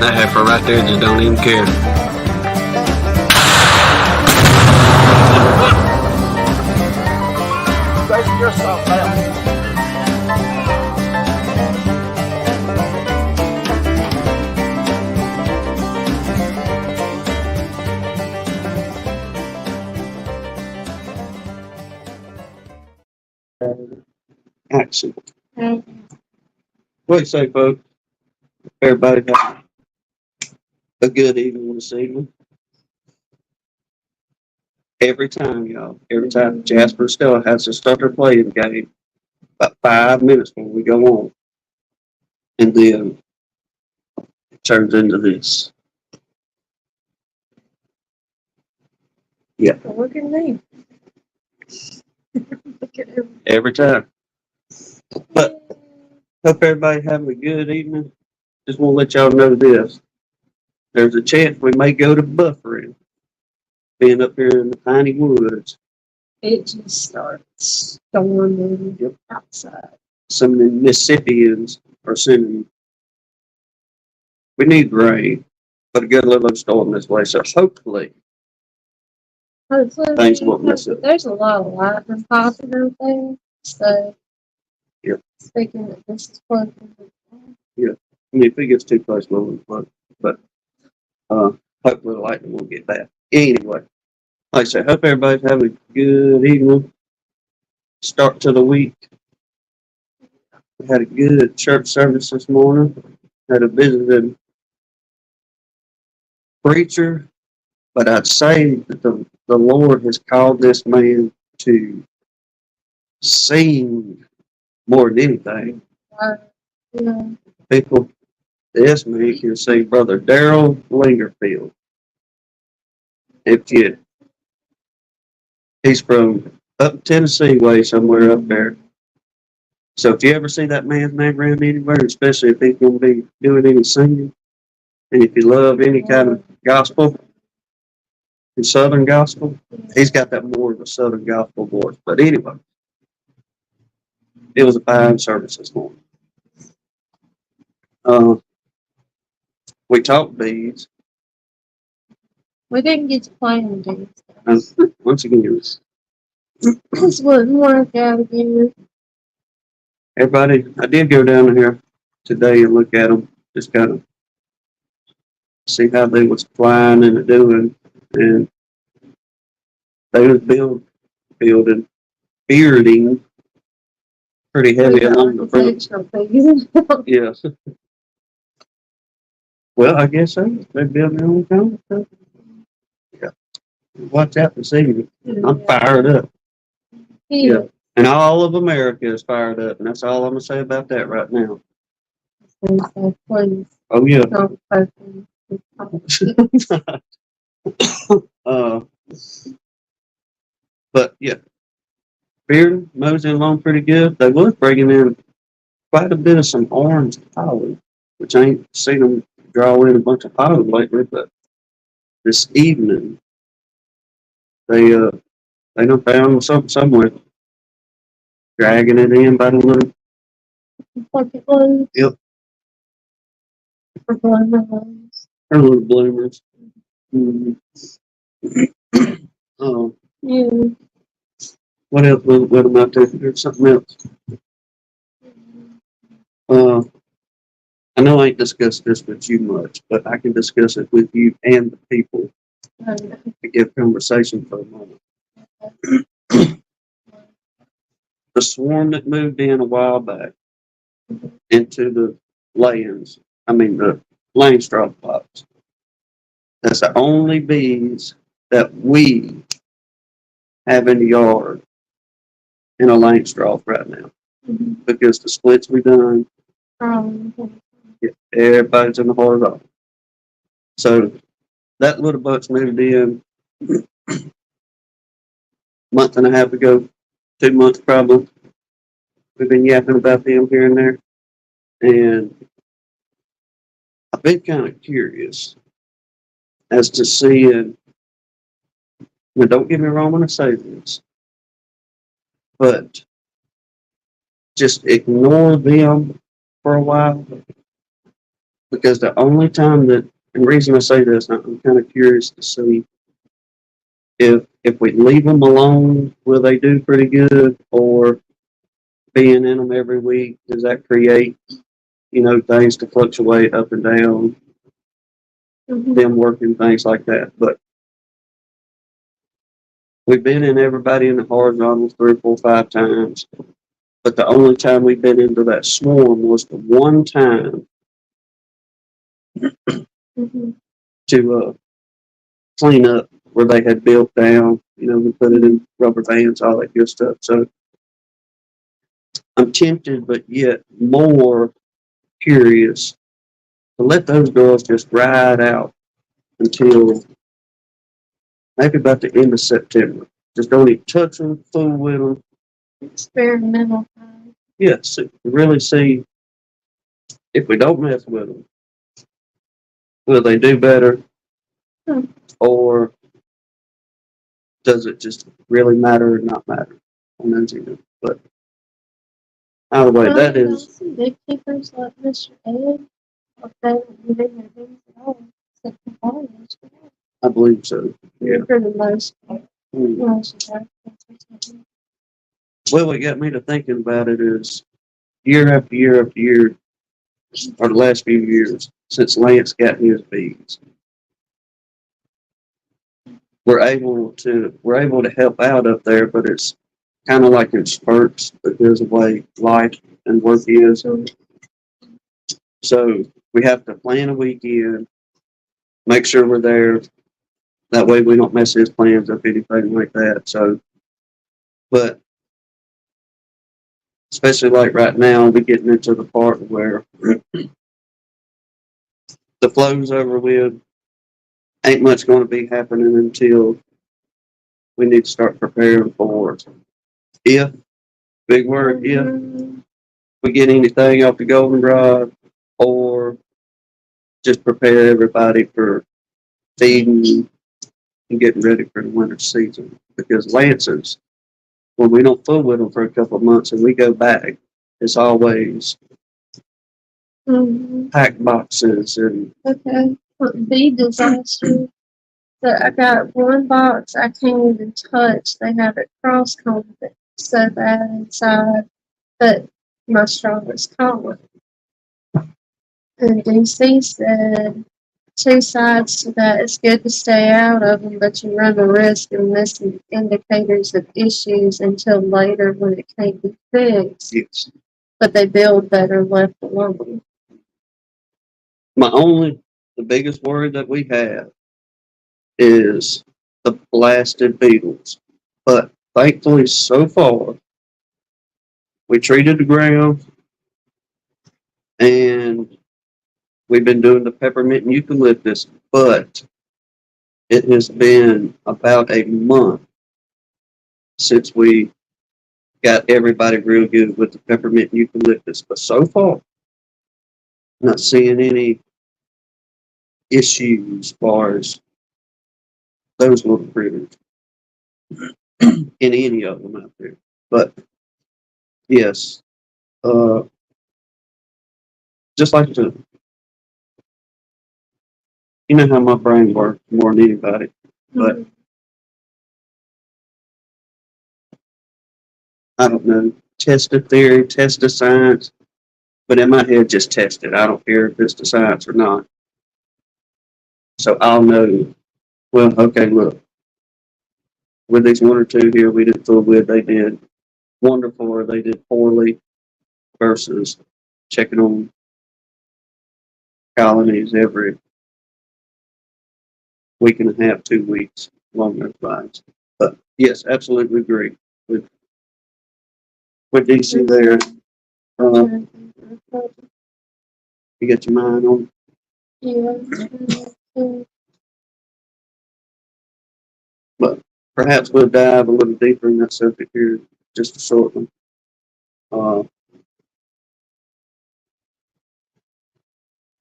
That heifer right there just don't even care. Straighten yourself out. Action. What do you say, folks? Everybody have a good evening this evening. Every time, y'all, every time Jasper Stella has to start their playing game about 5 minutes before we go on. And then it turns into this. Yeah. Look at me. Look at him. Every time. But hope everybody having a good evening. Just want to let y'all know this. There's a chance we may go to buffering. Being up here in the piney woods. It just starts storming outside. Some of the Mississippians are sending. We need rain, but a good little storm this way. So hopefully things won't mess up. There's a lot of lightning popping and things. So Yep. Speaking that this is close. Yeah. I mean, if it gets too close, we'll flood. But hopefully the lightning won't get bad. Anyway, like I say, hope everybody's having a good evening. Start to the week. We had a good church service this morning. Had a visiting preacher, but I'd say that the Lord has called this man to sing more than anything. Yeah. People, this man can sing, Brother Daryl Lingerfield. He's from up Tennessee way, somewhere up there. So if you ever see that man's name around anywhere, especially if he's going to be doing any singing, and if you love any kind of gospel, and Southern gospel, he's got that more of a Southern gospel voice. But anyway, it was a fine service this morning. We talked beads. We didn't get to play in these. Once again, This wouldn't work out again. everybody, I did go down here today and look at them, just kind of see how they was flying and doing, and they was building, bearding pretty heavy along the front. Yeah. Well, I guess so. They build their own kind of stuff. Yeah. Watch out this evening. I'm fired up. Yeah. And all of America is fired up, and that's all I'm gonna say about that right now. Please. Oh yeah. Don't But yeah, beer moseying along pretty good. They was bringing in quite a bit of some orange pollen, which I ain't seen them draw in a bunch of pollen lately. But this evening, they done found something somewhere, dragging it in by the little. Yep. Her little bloomers. Mm-hmm. Yeah. What else? What am I doing? There's something else. I know I ain't discussed this with you much, but I can discuss it with you and the people to give conversation for a moment. The swarm that moved in a while back into the layings, the lane straw pots. That's the only bees that we have in the yard in a lane straw right now. Mm-hmm. Because the splits we done, everybody's in the horizontal. So that little buck's moved in a month and a half ago, 2 months probably. We've been yapping about them here and there. And I've been kind of curious as to seeing, now don't get me wrong when I say this, but just ignore them for a while because the only time that, and the reason I say this, I'm kind of curious to see if we leave them alone, will they do pretty good, or being in them every week, does that create, things to fluctuate up and down, Mhm. them working, things like that. But we've been in everybody in the horizontals 3 or 4, 5 times. But the only time we've been into that swarm was the one time Mhm. to clean up where they had built down. We put it in rubber bands, all that good stuff. So I'm tempted, but yet more curious to let those girls just ride out until maybe about the end of September. Just don't even touch them, fool with them. Experimental time. Yes, really see if we don't mess with them, will they do better, Hmm. or does it just really matter or not matter on those either? But either way, that is, Some big keepers like Mr. Ed, if they don't do their things at all, except for foliage. I believe so. Yeah. For the most part. Hmm. Most of that, that's what's happening. Well, what got me to thinking about it is year after year after year, or the last few years, since Lance got his bees, we're able to help out up there, but it's kind of like in spurts because of the way life and work is. So we have to plan a weekend, make sure we're there. That way we don't mess his plans up, anything like that. So, but especially like right now, we're getting into the part where the flow's over with. Ain't much going to be happening until we need to start preparing for if, big word, if we get anything off the goldenrod, or just prepare everybody for feeding and getting ready for the winter season. Because Lance's, when we don't fool with them for a couple of months and we go back, it's always Mhm. packed boxes and Okay. Bee disaster. So I got one box I can't even touch. They have it cross combed so bad inside, but my strongest collar. And DC said two sides to that. It's good to stay out of them, but you run the risk of missing indicators of issues until later when it can't be fixed. it's But they build better left alone. the biggest worry that we have is the blasted beetles. But thankfully, so far, we treated the ground and we've been doing the peppermint and eucalyptus, but it has been about a month since we got everybody real good with the peppermint and eucalyptus. But so far, not seeing any issues as far as those little critters in any of them out there. But yes, uh, just like to, how my brain works more than anybody. But I don't know, test the theory, test the science. But in my head, just test it. I don't care if it's the science or not. So I'll know, well, okay, look, with these one or two here we didn't fool with, they did wonderful or they did poorly, versus checking on colonies every week and a half, 2 weeks, along those lines. But yes, absolutely agree with DC there. Uh, you got your mind on Yeah. but perhaps we'll dive a little deeper in that subject here just a short one. Uh,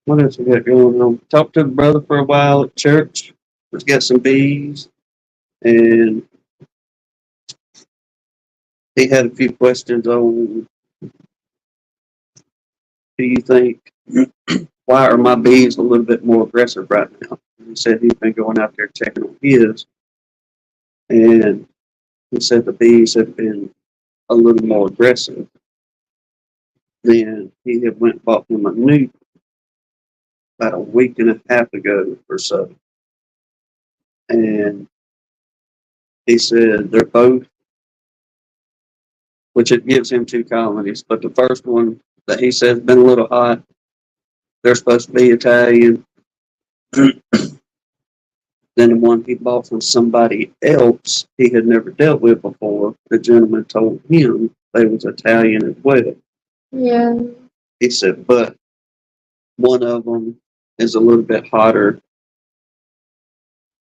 what else we got going on? Talked to the brother for a while at church. He's got some bees, and he had a few questions on, do you think why are my bees a little bit more aggressive right now? And he said he's been going out there checking on his, and he said the bees have been a little more aggressive. Then he had went and bought him a new about a week and a half ago or so. And he said they're both, which it gives him two colonies, but the first one that he said has been a little hot, they're supposed to be Italian. Then the one he bought from somebody else he had never dealt with before, the gentleman told him they was Italian as well. Yeah. He said, but one of them is a little bit hotter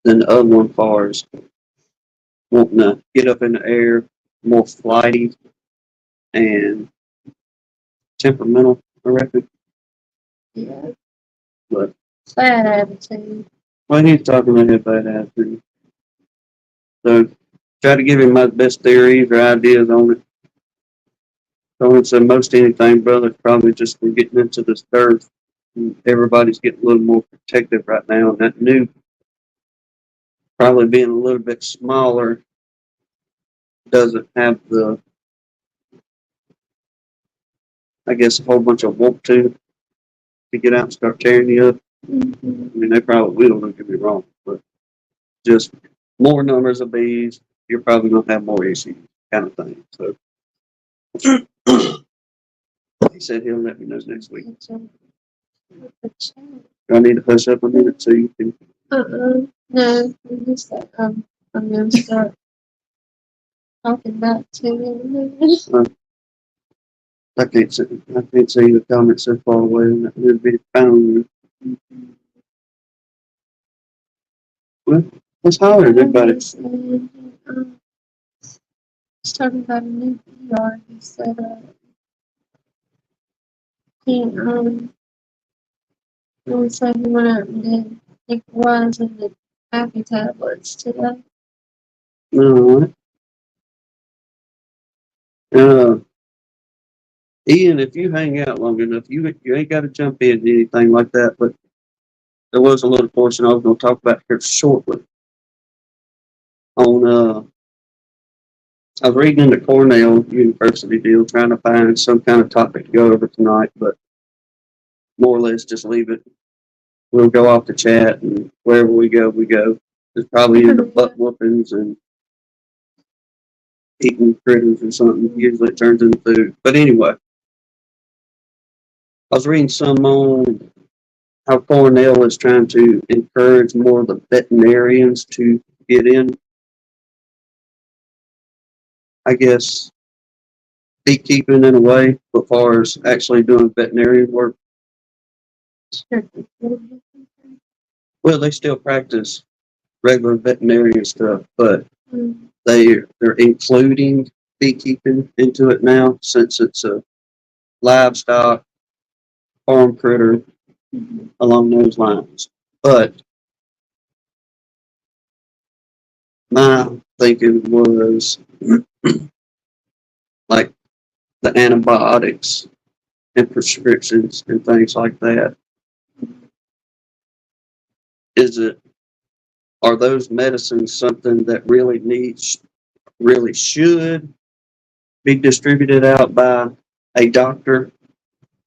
than the other one, far as wanting to get up in the air, more flighty and temperamental, I reckon. Yeah. But Bad attitude. well, he's talking about his bad attitude. So try to give him my best theories or ideas on it. So said most anything, brother, probably just from getting into this dirt. Everybody's getting a little more protective right now, and that new probably being a little bit smaller doesn't have the, I guess, a whole bunch of want to get out and start tearing you up. Mm-hmm. I mean, they probably will, don't get me wrong, but just more numbers of bees, you're probably going to have more issues, kind of thing. So he said he'll let me know next week. I need to hush up a minute so you can. No, we just I'm gonna start talking back to him. I can't see the comments so far away, and that would be found. Well, let's holler at everybody. He's talking about a new yard. He said he said he went out and did equalize in the happy tablets today. No, Ian, if you hang out long enough, you ain't got to jump into anything like that. But there was a little portion I was going to talk about here shortly. On I was reading in the Cornell University deal, trying to find some kind of topic to go over tonight, but more or less just leave it. We'll go off the chat, and wherever we go, we go. It's probably either butt whoopings and eating critters or something. Usually it turns into food. But anyway, I was reading some on how Cornell is trying to encourage more of the veterinarians to get in, I guess, beekeeping in a way, as far as actually doing veterinary work. Well, they still practice regular veterinarian stuff, but they're including beekeeping into it now since it's a livestock farm critter along those lines. But my thinking was like the antibiotics and prescriptions and things like that. Are those medicines something that really should be distributed out by a doctor,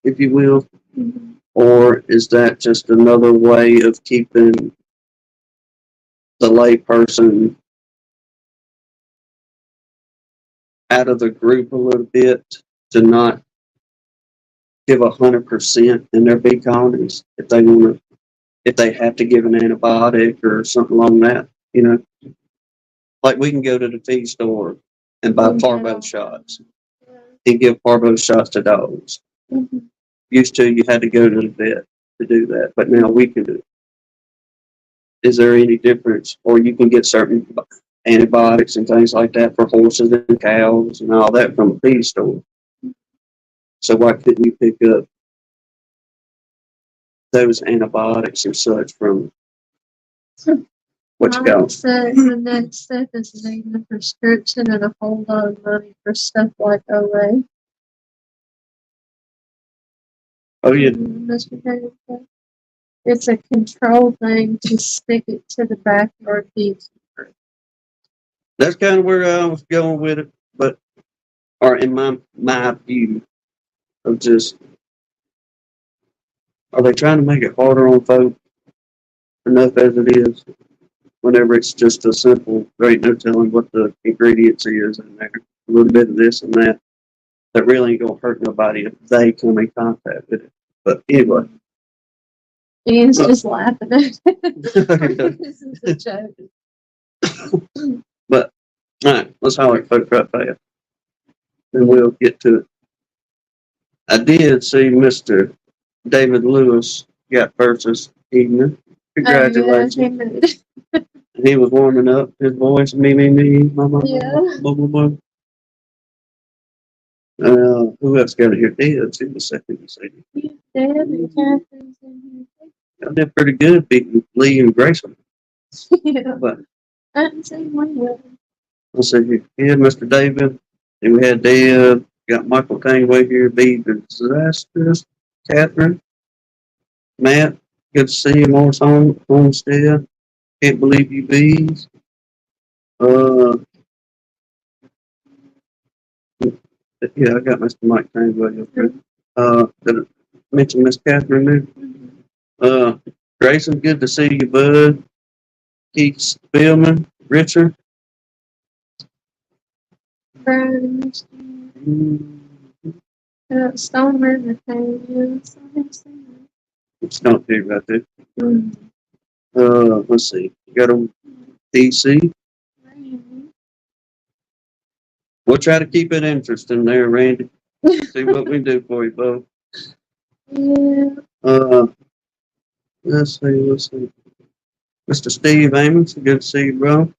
if you will? Or is that just another way of keeping the layperson out of the group a little bit to not give 100% in their bee colonies if they have to give an antibiotic or something along that, like we can go to the feed store and buy parvo shots and give parvo shots to dogs. Used to, you had to go to the vet to do that, but now we can do it. Is there any difference? Or you can get certain antibiotics and things like that for horses and cows and all that from a feed store. So why couldn't you pick up those antibiotics and such from what you call? The next step is needing a prescription and a whole lot of money for stuff like OA. Oh, yeah. Mr. Davis. It's a control thing to stick it to the backyard beekeeper. That's kind of where I was going with it, but, or in my view of just, are they trying to make it harder on folks enough as it is? Whenever it's just a simple, there ain't no telling what the ingredients is in there. A little bit of this and that. That really ain't gonna hurt nobody if they come in contact with it. But anyway. Ian's just laughing at it. This is a joke. But, alright, let's holler at folks right fast. Then we'll get to it. I did see Mr. David Lewis got first this evening. Congratulations. Oh, yeah, he made it. He was warming up his voice, me, mama, Yeah. blah. Who else got it here? Dad's in the second this evening. He's dead and Catherine's in I did pretty good beating Lee and Grayson. here. Yeah. But I haven't seen one yet. let's see here. We had Mr. David, and we had Deb, got Michael Tangway here, B. Disastrous, Catherine, Matt, good to see you, Morris Homestead. Can't believe you bees. Yeah, I got Mr. Mike Tangway up there. Did I mention Miss Catherine there? Grayson, good to see you, bud. Keith Spillman, Richard. Brian, Stone River came in. So I haven't seen It's not there right there. it. Let's see. You got a DC. We'll try to keep it interesting there, Randy. See what we do for you, Bo. Yeah. Let's see. Mr. Steve Amos, good to see you, bro.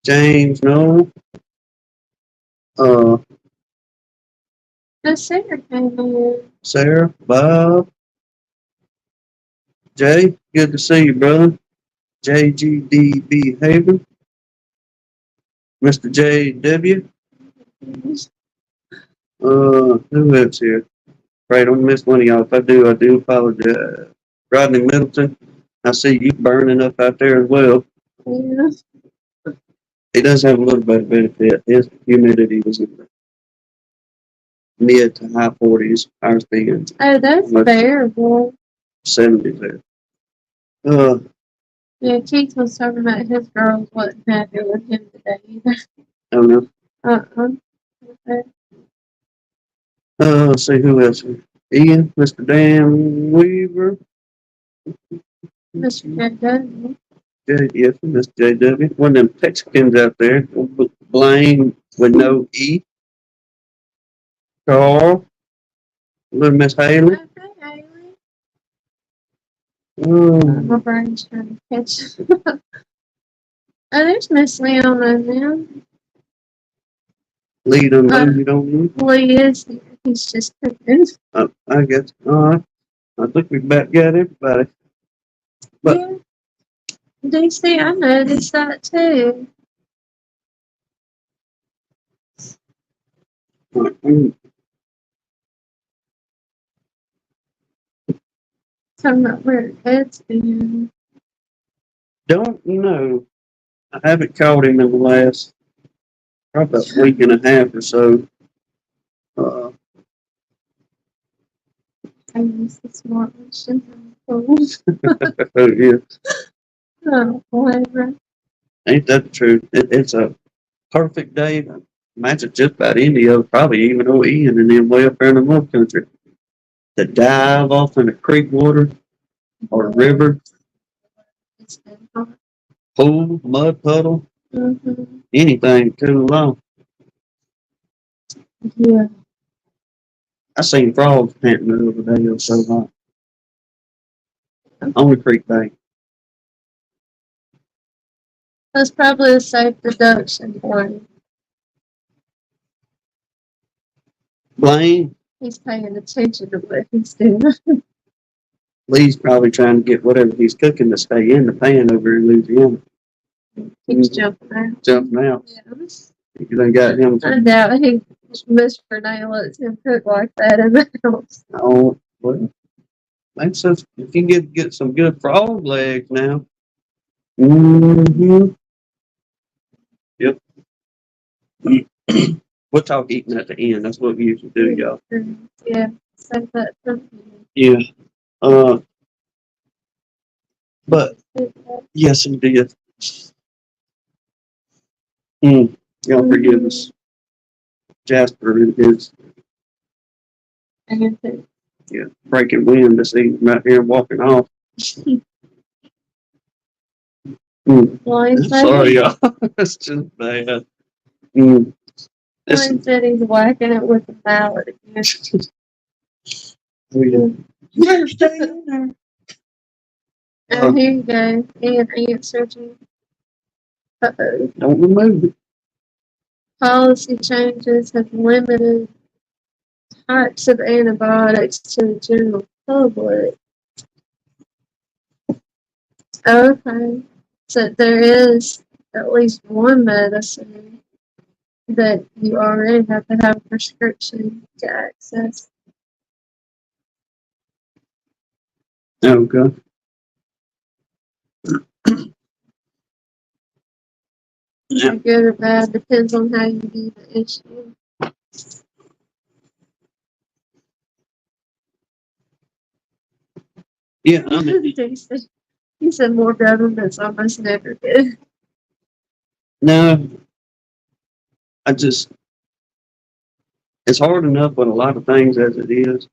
James Noel. Sarah came in. Sarah, Bob. Jay, good to see you, brother. JGDB Haven. Mr. JW. Who else here? Right, don't miss one of y'all. If I do apologize. Rodney Middleton, I see you burning up out there as well. Yeah. He does have a little bit of benefit. His humidity was in the mid to high 40s. Ours being Oh, that's bearable. 70s there. Yeah, Keith was talking about his girls wasn't happy with him today either. I don't know. Okay. Let's see who else here. Ian, Mr. Dan Weaver. Mr. JW. Yes, Mr. JW. One of them Texicans out there. Blaine with no E. Carl. Little Miss Haley. Okay, Haley. My brain's trying to catch. Oh, there's Miss Leona now. Lead on you don't know. Lee is here. He's just cooking. I guess. All right. I think we've about got everybody. But yeah. DC, I noticed that too. Talking about where Ed's been. don't know. I haven't caught him in the last probably about a week and a half or so. I use the smart machine. Yeah. Oh, whatever. Ain't that the truth? It's a perfect day. Imagine just about any of probably even old Ian and then way up there in the north country. To dive off in a creek water or river, It's been hot. pool, mud puddle, Mm-hmm. anything to cool off. Yeah. I seen frogs panting the other day. It was so hot. On the creek bank. That's probably a safe deduction for him. Blaine, He's paying attention to what he's doing. Lee's probably trying to get whatever he's cooking to stay in the pan over in Louisiana. He's jumping out. Jumping out. Yeah. You done got him. I doubt he Mr. Nail lets him cook like that in the house. Oh, Well, makes sense. If you get some good frog legs now. Mm-hmm. Yep. We'll talk eating at the end. That's what we usually do, y'all. Yeah, so that. Yeah. But yes, indeed. Y'all forgive us. Jasper and his breaking wind this evening out here walking off. Sorry, y'all. That's just bad. Ryan said he's whacking it with a mallet again. You better stay in there. Oh, here you go. And answered you. Uh-oh. Don't remove it. Policy changes have limited types of antibiotics to the general public. Okay. So there is at least one medicine that you already have to have a prescription to access. Okay. Yeah. Good or bad depends on how you view the issue. Yeah, I mean, he said more government's almost never good. no, it's hard enough with a lot of things as it is.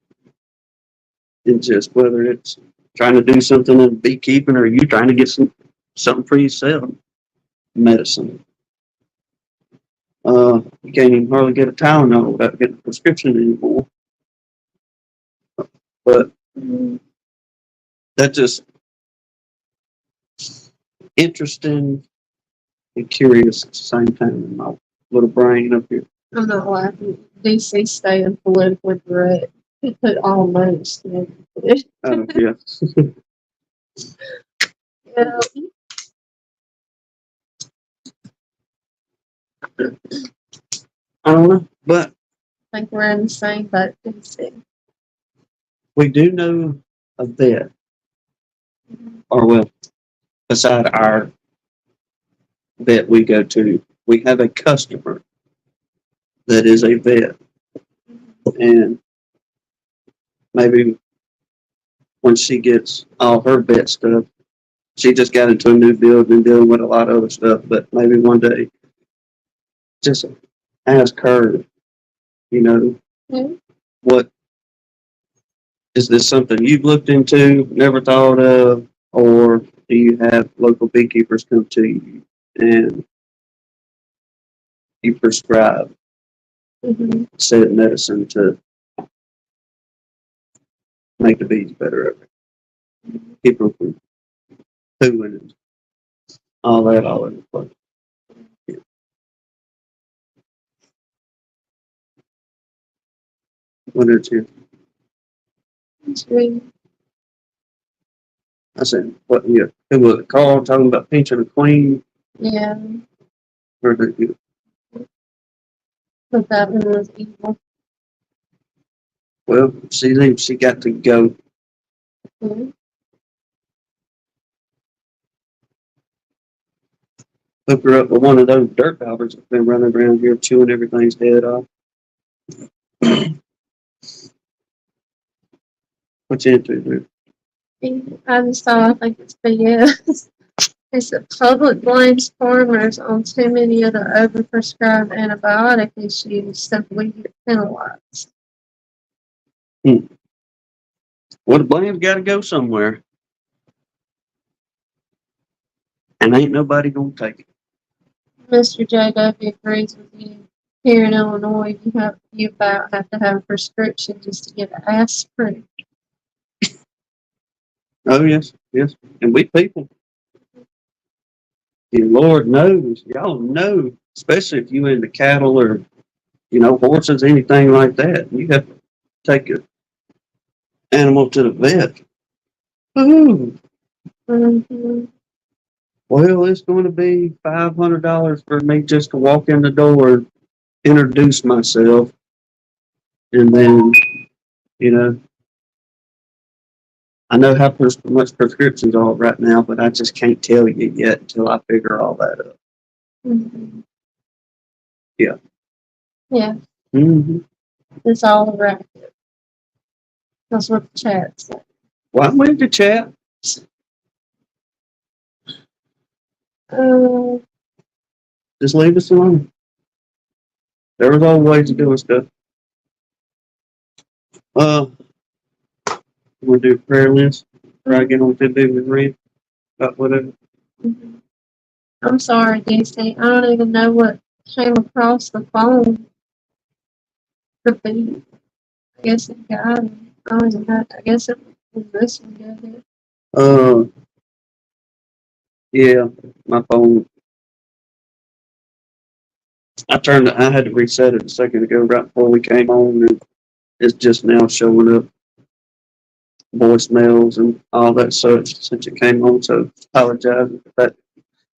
It's just whether it's trying to do something in beekeeping or you trying to get something for yourself. Medicine. You can't even hardly get a Tylenol without getting a prescription anymore. But that's just interesting and curious at the same time in my little brain up here. I'm not laughing. DC staying politically correct. He put almost in it. Yeah. Yeah. I don't know, but I think we're in the same boat, DC. we do know a vet, or well, beside our vet we go to, we have a customer that is a vet, and maybe when she gets all her vet stuff, she just got into a new building dealing with a lot of other stuff, but maybe one day just ask her, what is this something you've looked into, never thought of, or do you have local beekeepers come to you and you prescribe said medicine to make the bees better, keep them from pooing and all that all in the place. Yeah. What is here? I said, what? Yeah, who was it? Carl talking about pinching a queen? Yeah, Or the, but that one was evil. well, she got to go. Hook her up with one of those dirt gobbers that's been running around here chewing everything's head off. What's into dude? I just thought I think it's BS. It's the public blames farmers on too many of the overprescribed antibiotic issues, so we get penalized. Well, the blame's got to go somewhere, and ain't nobody gonna take it. Mr. JW agrees with you. Here in Illinois, you about have to have a prescription just to get aspirin. Oh yes, yes, and we people. And Lord knows, y'all know, especially if you into cattle or, horses, anything like that, you have to take an animal to the vet. Ooh. Mm-hmm. Well, it's going to be $500 for me just to walk in the door, introduce myself, and then, I know how much prescriptions are right now, but I just can't tell you yet until I figure all that out. Mhm. Yeah. Yeah, Mm-hmm. it's all around. That's what the chat said. Well, I'm with the chat. Uh, Just leave us alone. There was always ways of doing stuff. We'll do prayer list. Try to get on to do with read about whatever. I'm sorry, DC. I don't even know what came across the phone. The beat. I guess it got it. I don't even know. I guess it was this one got it. Uh, yeah, my phone. I had to reset it a second ago, right before we came on, and it's just now showing up voicemails and all that such since it came on. So apologize if that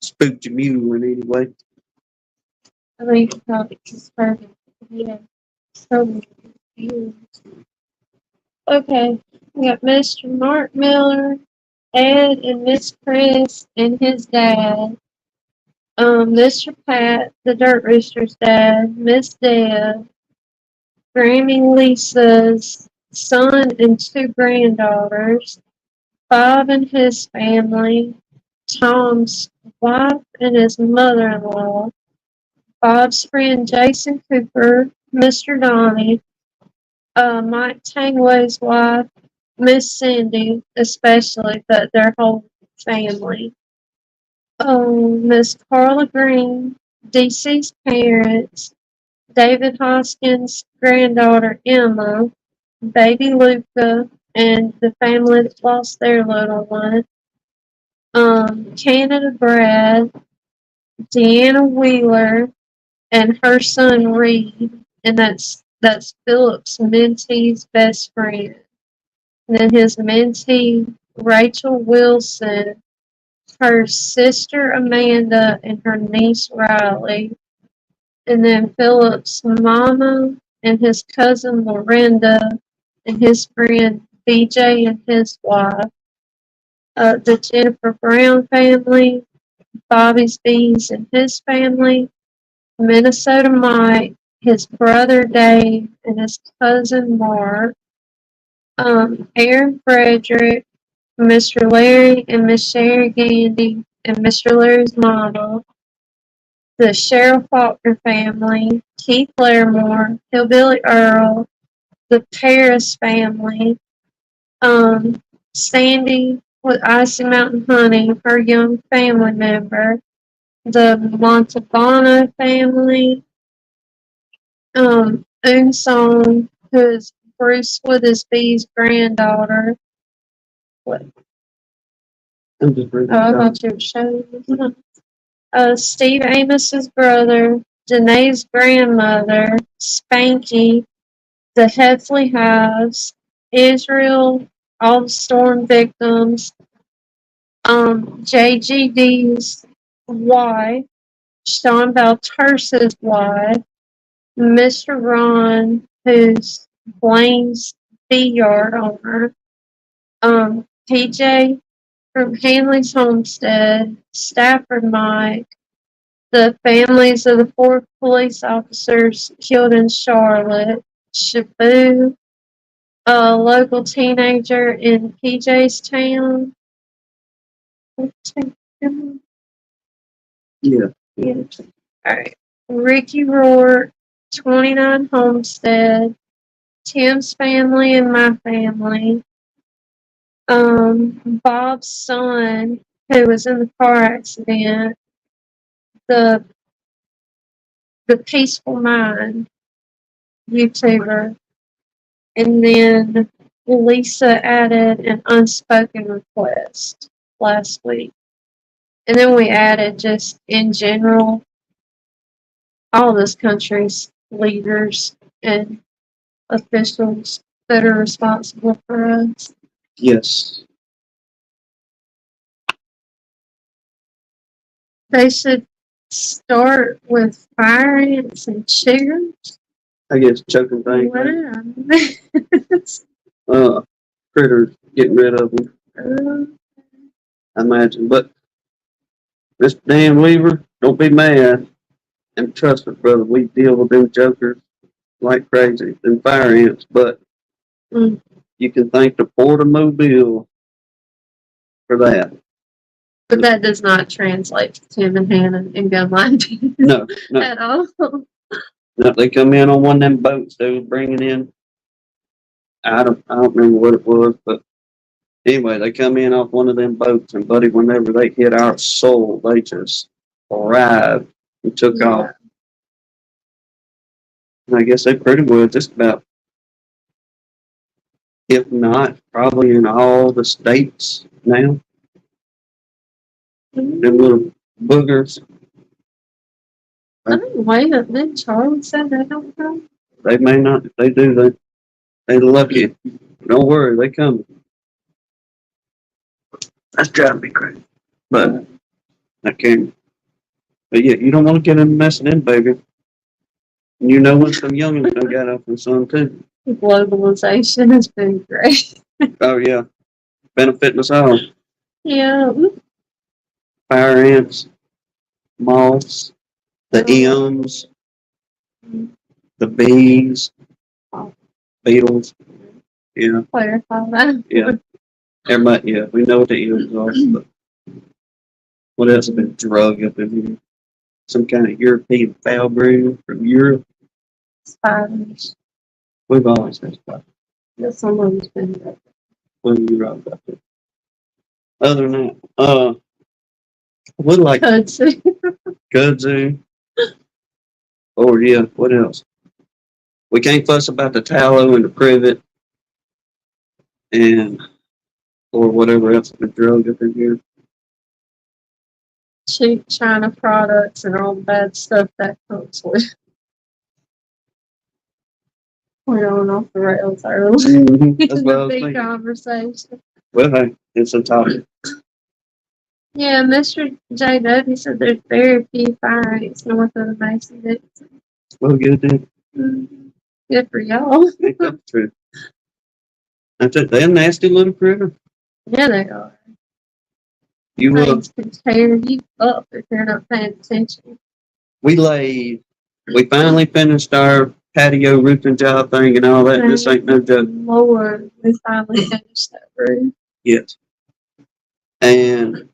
spooked your mule in any way. I think it probably just heard it. Yeah. So confused. Okay. We got Mr. Mark Miller, Ed and Miss Chris and his dad. Mr. Pat, the Dirt Rooster's dad, Miss Deb, Granny Lisa's son and two granddaughters, Bob and his family, Tom's wife and his mother-in-law, Bob's friend Jason Cooper, Mr. Donnie, Mike Tangway's wife, Miss Cindy, especially, but their whole family. Miss Carla Green, DC's parents, David Hoskins' granddaughter Emma, baby Luca, and the family that lost their little one. Canada Brad, Deanna Wheeler, and her son Reed, and that's Philip's mentee's best friend. And then his mentee Rachel Wilson, her sister Amanda, and her niece Riley. And then Philip's mama and his cousin Miranda and his friend BJ and his wife. The Jennifer Brown family, Bobby's Bees and his family, Minnesota Mike, his brother Dave, and his cousin Mark, Aaron Frederick, Mr. Larry and Miss Sherry Gandy, and Mr. Larry's mama, the Cheryl Faulkner family, Keith Larimore, Hillbilly Earl, the Paris family, Sandy with Icy Mountain Honey, her young family member, the Montalbano family, Unsong, who is Bruce with his bee's granddaughter. What? I'm just reading. Oh, I thought you were showing. Steve Amos's brother, Danae's grandmother, Spanky, the Heffley Hives, Israel, all the storm victims, JGD's wife, Sean Valtersa's wife, Mr. Ron, who's Blaine's bee yard owner, PJ from Hanley's Homestead, Stafford Mike, the families of the 4 police officers killed in Charlotte, Shabu, a local teenager in PJ's town. Yeah. Yeah. Alright. Ricky Rourke, 29 Homestead, Tim's family and my family. Bob's son, who was in the car accident, the Peaceful Mind YouTuber, and then Lisa added an unspoken request last week. And then we added just in general all this country's leaders and officials that are responsible for us. Yes. They should start with fire ants and chiggers. I guess choking thing. Wow. Uh, critters, getting rid of them, Um, I imagine. But this damn Weaver, don't be mad. And trust me, brother, we deal with them jokers like crazy, them fire ants. But mm, you can thank the Port of Mobile for that. but that does not translate to Tim and Hannah and gun line No, no, at all. no. They come in on one of them boats they was bringing in. I don't remember what it was, but anyway, they come in off one of them boats, and buddy, whenever they hit our soul, they just arrived and took off. And I guess they pretty well just about, if not, probably in all the states now. Them little boogers, I don't wait a minute. Charlie said they don't know. they may not. If they do, they lucky. Don't worry, they come. That's driving me crazy. But I can't. But yeah, you don't want to get in messing in, baby. And you know when some youngins done got up and some too. Globalization has been great. Oh yeah, benefiting us all. Yeah. Fire ants, moths, the ems, the bees, beetles. Yeah, Clarify that. yeah. Everybody, yeah, we know what the ems are. But what else has been drug up in here? Some kind of European foul breed from Europe. Spiders. We've always had spiders. That's someone's been great. When you right about that. Other than that, we like Kudzu. kudzu. Or yeah, what else? We can't fuss about the tallow and the privet and or whatever else has been drugged up in here. Cheap China products and all the bad stuff that comes with. We're going off the rails early. That's what I was Big thinking. conversation. Well, hey, it's a topic. Yeah, Mr. JW said there's very few fire ants north of the Mason-Dixon. Well, good then. Good for y'all. Ain't that true? That's it. They're a nasty little critter. Yeah, they are. You Things can tear you up if you're not paying attention. we finally finished our patio roofing job thing and all that. This ain't no joke. Lord, we finally finished that roof. Yes. And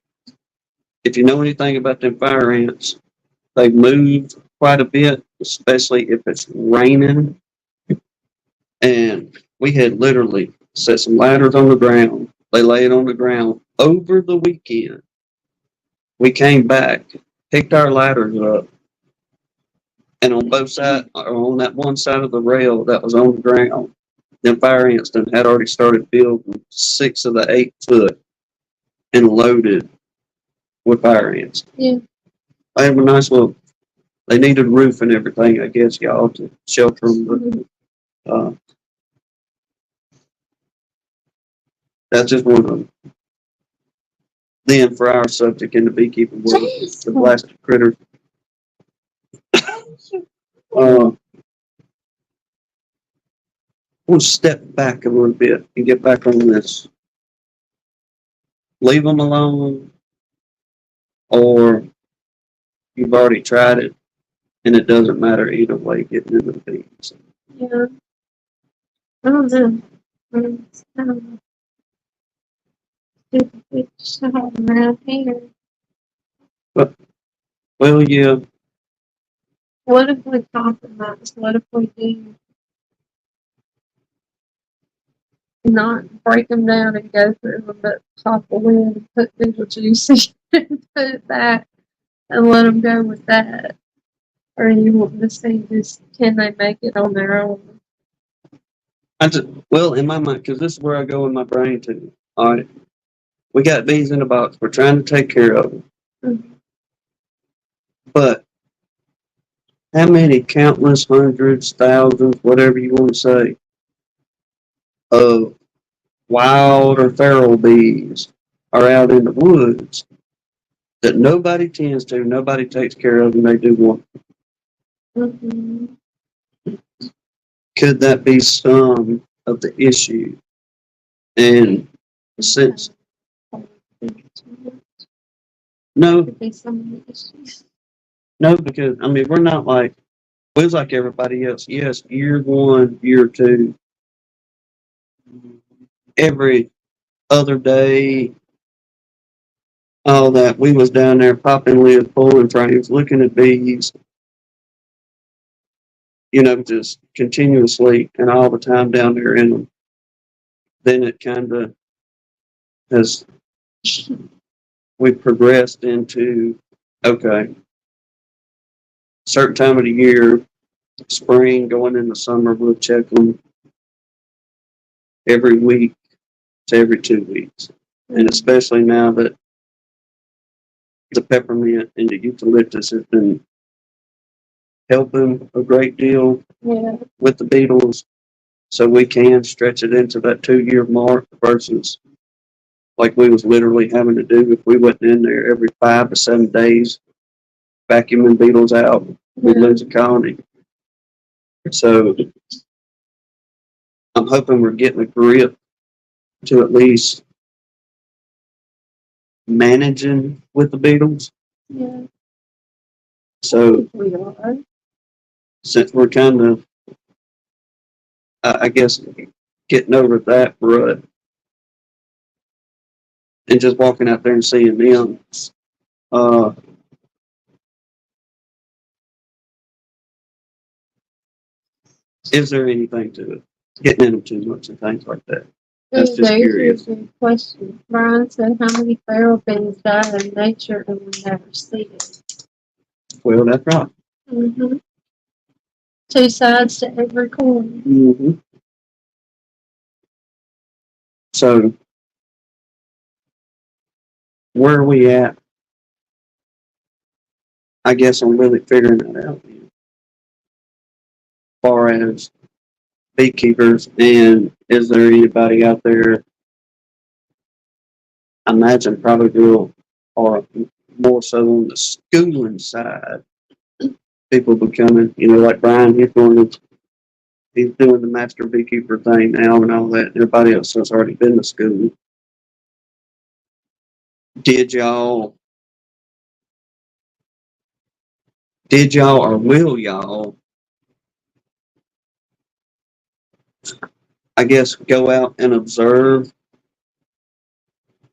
if you know anything about them fire ants, they move quite a bit, especially if it's raining. And we had literally set some ladders on the ground. They laid on the ground over the weekend. We came back, picked our ladders up, and on both sides, or on that one side of the rail that was on the ground, them fire ants had already started building 6 of the 8 foot and loaded with fire ants. Yeah. They have a nice little. They needed a roof and everything, I guess, y'all, to shelter them. But that's just one of them. Then, for our subject in the beekeeping world, the blasted critters. We'll step back a little bit and get back on this. Leave them alone, or you've already tried it, and it doesn't matter either way getting into the bees. Yeah. I don't know. It's kind of stupid shit around here. Well, yeah, What if we compromise? What if we do not break them down and go through them, but pop a lid and put Google Juice in and put it back and let them go with that? Or you want to see just can they make it on their own? well, in my mind, because this is where I go in my brain too. All right, we got bees in a box. We're trying to take care of them. Mm-hmm. But how many countless hundreds, thousands, whatever you want to say, of wild or feral bees are out in the woods that nobody tends to, nobody takes care of, and they do want? Mm-hmm. Could that be some of the issue And since, no, Could be some of the issues. no, because, I mean, we're not like, we was like everybody else. Yes, year one, year two, every other day, all that. We was down there popping lids, pulling frames, looking at bees, you know, just continuously and all the time down there in them. Then it kind of has, we progressed into, okay, certain time of the year, spring, going into summer, we'll check them every week to every 2 weeks. And especially now that the peppermint and the eucalyptus has been helping a great deal Yeah, with the beetles, so we can stretch it into that 2 year mark versus like we was literally having to do if we wasn't in there every 5 to 7 days vacuuming beetles out, we'd lose a colony. So I'm hoping we're getting a grip to at least managing with the beetles. yeah. So We are. since we're kind of, I guess, getting over that rut and just walking out there and seeing them, uh, is there anything to it? Getting in them too much and things like that. That's just curious. Here's a question. Brian said, how many feral bees die in nature and we never see it? Well, that's right. Mm-hmm. Two sides to every coin. Mm-hmm. So, where are we at? I guess I'm really figuring that out. As far as beekeepers, and is there anybody out there? I imagine probably will, or more so on the schooling side, people becoming, you know, like Brian, he's doing the master beekeeper thing now and all that. Everybody else has already been to school. Did y'all or will y'all, I guess, go out and observe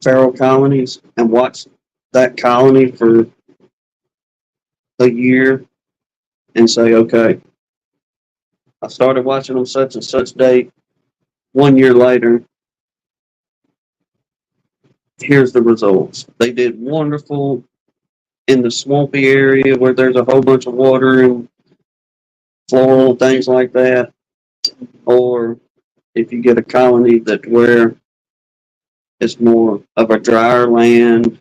feral colonies and watch that colony for a year and say, okay, I started watching them such and such date. 1 year later, here's the results. They did wonderful in the swampy area where there's a whole bunch of water and floral things like that. Or if you get a colony that where it's more of a drier land,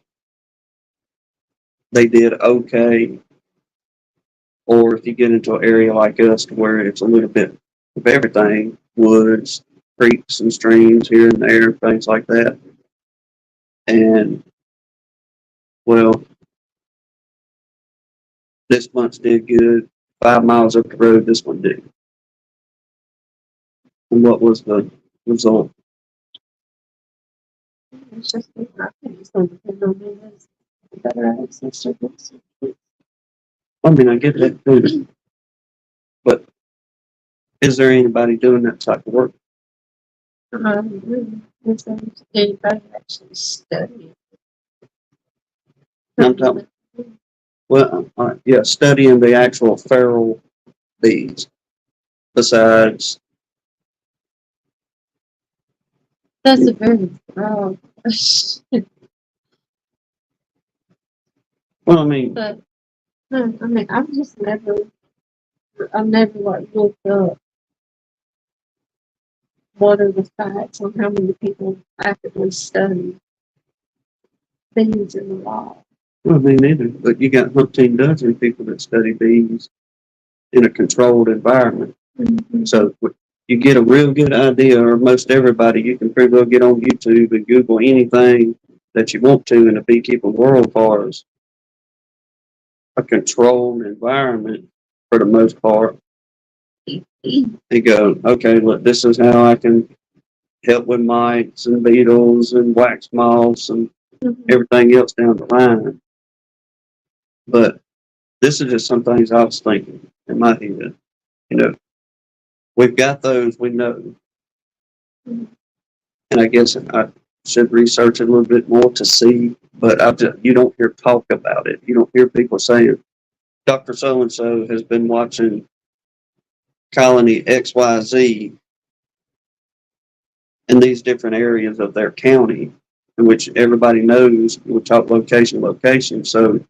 they did okay. Or if you get into an area like us to where it's a little bit of everything, woods, creeks and streams here and there, things like that. And well, this month did good. 5 miles up the road, this one did. And what was the result? It's just, I think it's going to depend on me. Better access to books. I mean, I get that too. But is there anybody doing that type of work? It's anybody actually studying. I'm talking, well, yeah, studying the actual feral bees. Besides, That's a very broad question. well, I mean, But I mean, I've never like looked up what are the facts on how many people actively study bees in the wild. well, me neither. But you got 15 dozen people that study bees in a controlled environment. Mm-hmm. So you get a real good idea, or most everybody, you can pretty well get on YouTube and Google anything that you want to in the beekeeping world, as far as a controlled environment for the most part. You go, okay, look, this is how I can help with mites and beetles and wax moths and Mhm. everything else down the line. But this is just some things I was thinking in my head. You know, we've got those we know, Mhm. and I guess I should research it a little bit more to see. But you don't hear talk about it. You don't hear people saying, "Doctor So and So has been watching colony XYZ in these different areas of their county," in which everybody knows we talk location. So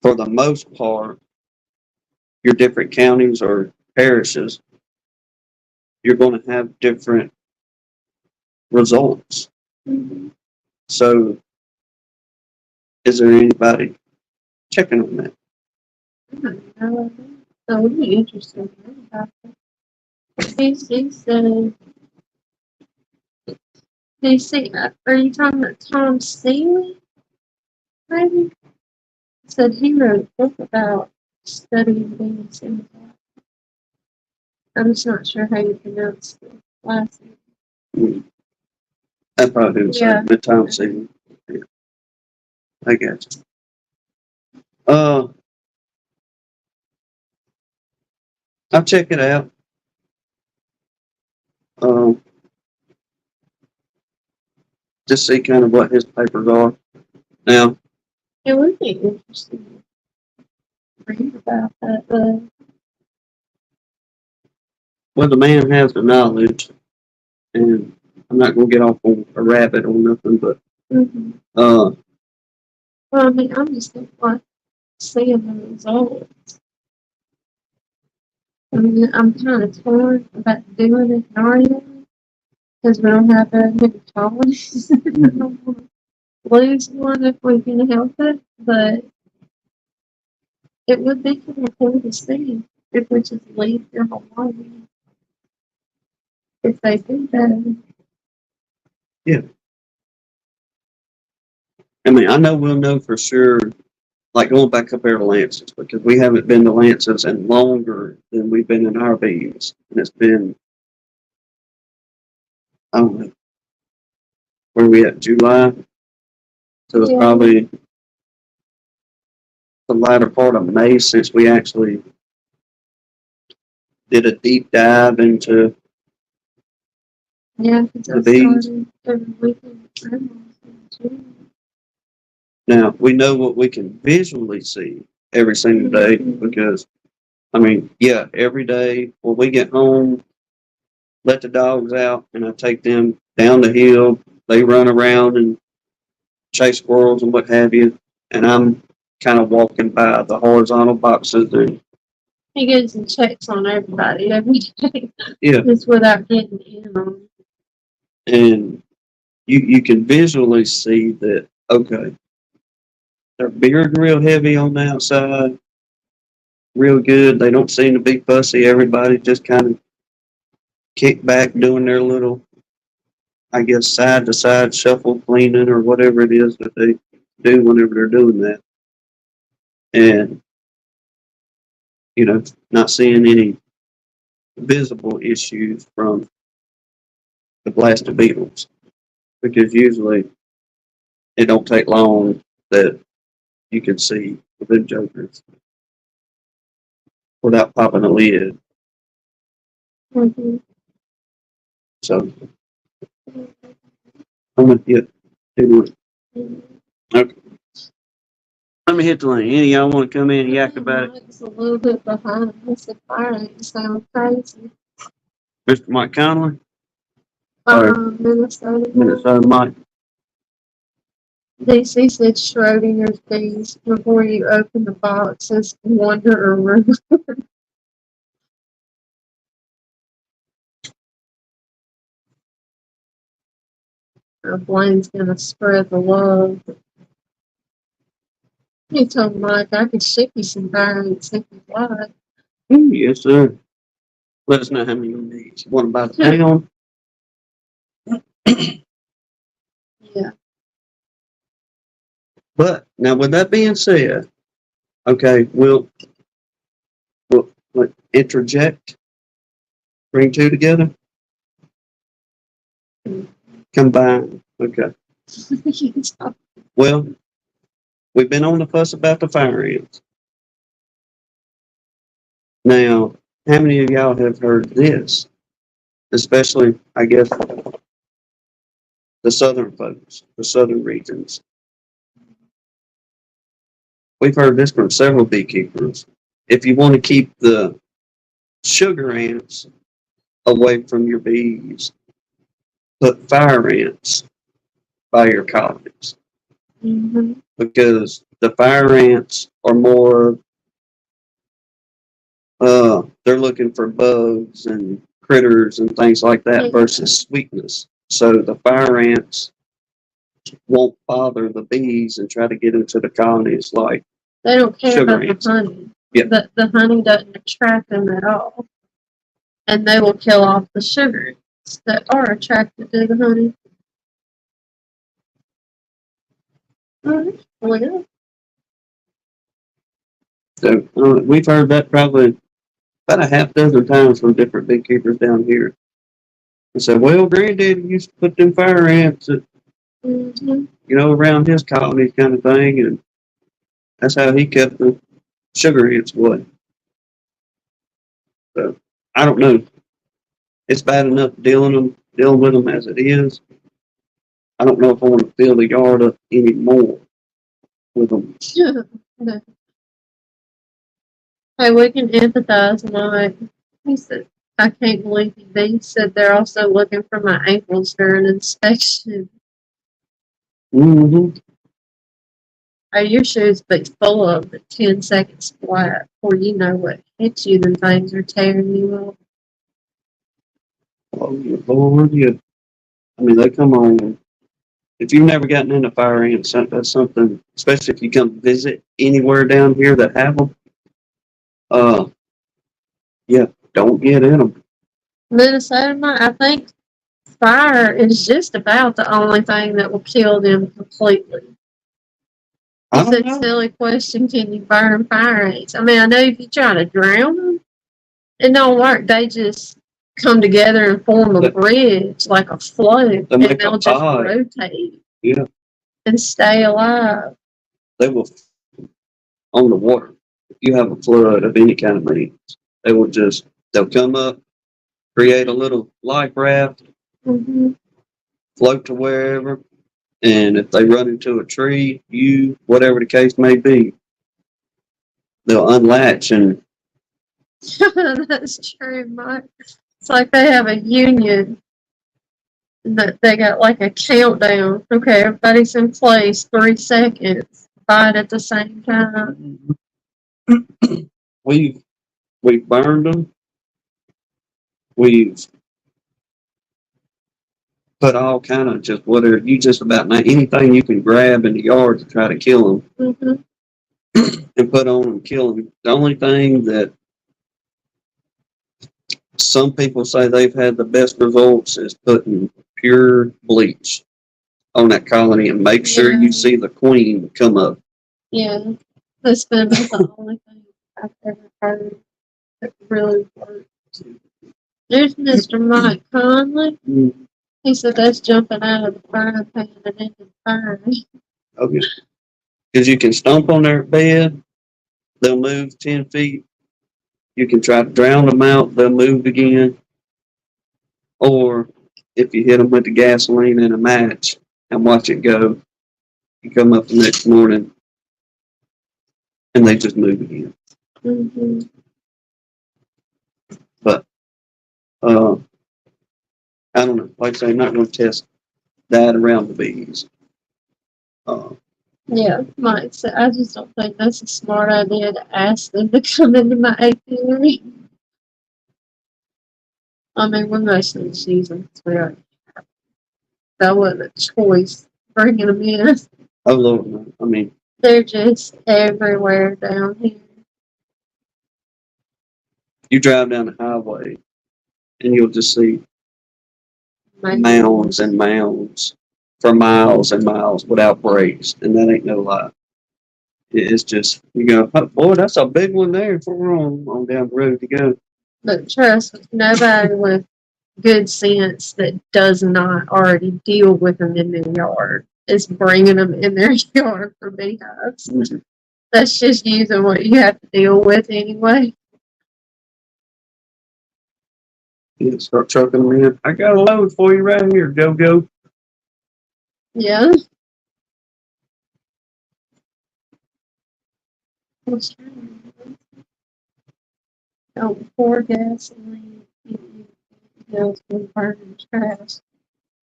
for the most part, your different counties or parishes, you're going to have different results. Mhm. So is there anybody checking on that? No, that would be interesting to know about that. DC said, DC, are you talking about Tom Seeley? Maybe? Said he wrote a book about studying things in that. I'm just not sure how you pronounce the last name. That's probably who Yeah. the time season. Yeah, I got you. I'll check it out. Um, just see kind of what his papers are. Now, It would be interesting to read about that, but well, the man has the knowledge, and I'm not going to get off on a rabbit or nothing, but mhm. uh, Well, I mean, I'm just like seeing the results. I mean, I'm kind of torn about doing it in our area because we don't have very many colonies. I don't want to lose one if we can help it, but it would be kind of cool to see if we just leave them alone. If they do that, I mean, I know we'll know for sure, like going back up there to Lance's, because we haven't been to Lance's in longer than we've been in our bees. And it's been, I don't know, where we at, July? So it's yeah, probably the latter part of May since we actually did a deep dive into yeah, because the I bees. started every weekend. Mhm. Now, we know what we can visually see every single day because, I mean, yeah, every day when we get home, let the dogs out, and I take them down the hill. They run around and chase squirrels and what have you. And I'm kind of walking by the horizontal boxes. And He goes and checks on everybody every day, yeah, just without getting in on. and you can visually see that, okay, they're beard real heavy on the outside, real good. They don't seem to be fussy. Everybody just kind of kick back doing their little, I guess, side to side shuffle cleaning or whatever it is that they do whenever they're doing that. And, you know, not seeing any visible issues from the blasted beetles because usually it don't take long that you can see the big jokers without popping a lid. Mm-hmm. So I'm gonna get into it. Okay. Let me hit the line. Any of y'all want to come in and yak about it? Mike's a little bit behind. I said, fire ain't sound crazy. Mr. Mike Conley or Minnesota. Minnesota Mike? DC said Schrodinger's bees before you open the boxes, wonder or rumor. Blaine's gonna spread the love. He told Mike I could ship you some variants if you like. Yes, sir. Let us know how many you need. You want to buy the pound? Yeah. But now, with that being said, okay, we'll interject, bring two together. Combined. Okay. Well, we've been on the fuss about the fire ants. Now, how many of y'all have heard this? Especially, I guess, the southern folks, the southern regions. We've heard this from several beekeepers. If you want to keep the sugar ants away from your bees, put fire ants by your colonies. Mm-hmm. Because the fire ants are more, they're looking for bugs and critters and things like that versus sweetness. So the fire ants won't bother the bees and try to get into the colonies like They don't care sugar about ants. the honey. Yeah. The honey doesn't attract them at all. And they will kill off the sugar ants that are attracted to the honey. Alright. Well, yeah. So we've heard that probably about a half dozen times from different beekeepers down here. And said, well, Granddaddy used to put them fire ants at, Mm-hmm. Around his colony kind of thing. And that's how he kept the sugar ants away. So I don't know. It's bad enough dealing with them as it is. I don't know if I want to fill the yard up anymore with them. No. Hey, we can empathize, Mike. He said, I can't believe he said they're also looking for my ankles during inspection. Mm-hmm. Are your shoes be full of the 10 seconds flat before you know what hits you, them things are tearing you up. Oh, Lord, yeah. I mean, they come on. If you've never gotten into fire ants, that's something, especially if you come visit anywhere down here that have them. Yeah, don't get in them. Minnesota, Mike, I think fire is just about the only thing that will kill them completely. I It's don't a know. silly question, can you burn fire ants? I mean, I know if you try to drown them, it don't work. They just come together and form a bridge, like a float, and make a they'll just pod. rotate Yeah, and stay alive. they will on the water. If you have a flood of any kind of means, they'll come up, create a little life raft, Mm-hmm. float to wherever, and if they run into a tree, whatever the case may be, they'll unlatch and That's true, Mike. It's like they have a union. That they got like a countdown. Okay, everybody's in place. 3 seconds. Fight at the same time. we've burned them. We've put all kind of just whatever you just about anything you can grab in the yard to try to kill them Mm-hmm. and put on and kill them. The only thing that some people say they've had the best results is putting pure bleach on that colony and make sure you see the queen come up. Yeah, that's been the only thing I've ever heard that really works. There's Mr. Mike Conley. Mm. He said that's jumping out of the frying pan and into the fire. Okay. Because you can stomp on their bed, they'll move 10 feet. You can try to drown them out, they'll move again. Or if you hit them with the gasoline and a match and watch it go, you come up the next morning and they just move again. Mm-hmm. But I don't know. Like I say, I'm not going to test that around the bees. Yeah, Mike said, I just don't think that's a smart idea to ask them to come into my apiary. I mean, we're mostly season. That wasn't a choice bringing them in. Oh, Lord, no. I mean, They're just everywhere down here. you drive down the highway and you'll just see mounds and mounds for miles and miles without brakes. And that ain't no lie. It's just, you go, oh, boy, that's a big one there for on down the road to go. But trust me, nobody with good sense that does not already deal with them in their yard is bringing them in their yard for beehives. Mhm. That's just using what you have to deal with anyway. You start trucking them in. I got a load for you right here, go. Yeah. Don't pour gasoline. You know, it's been burning trash.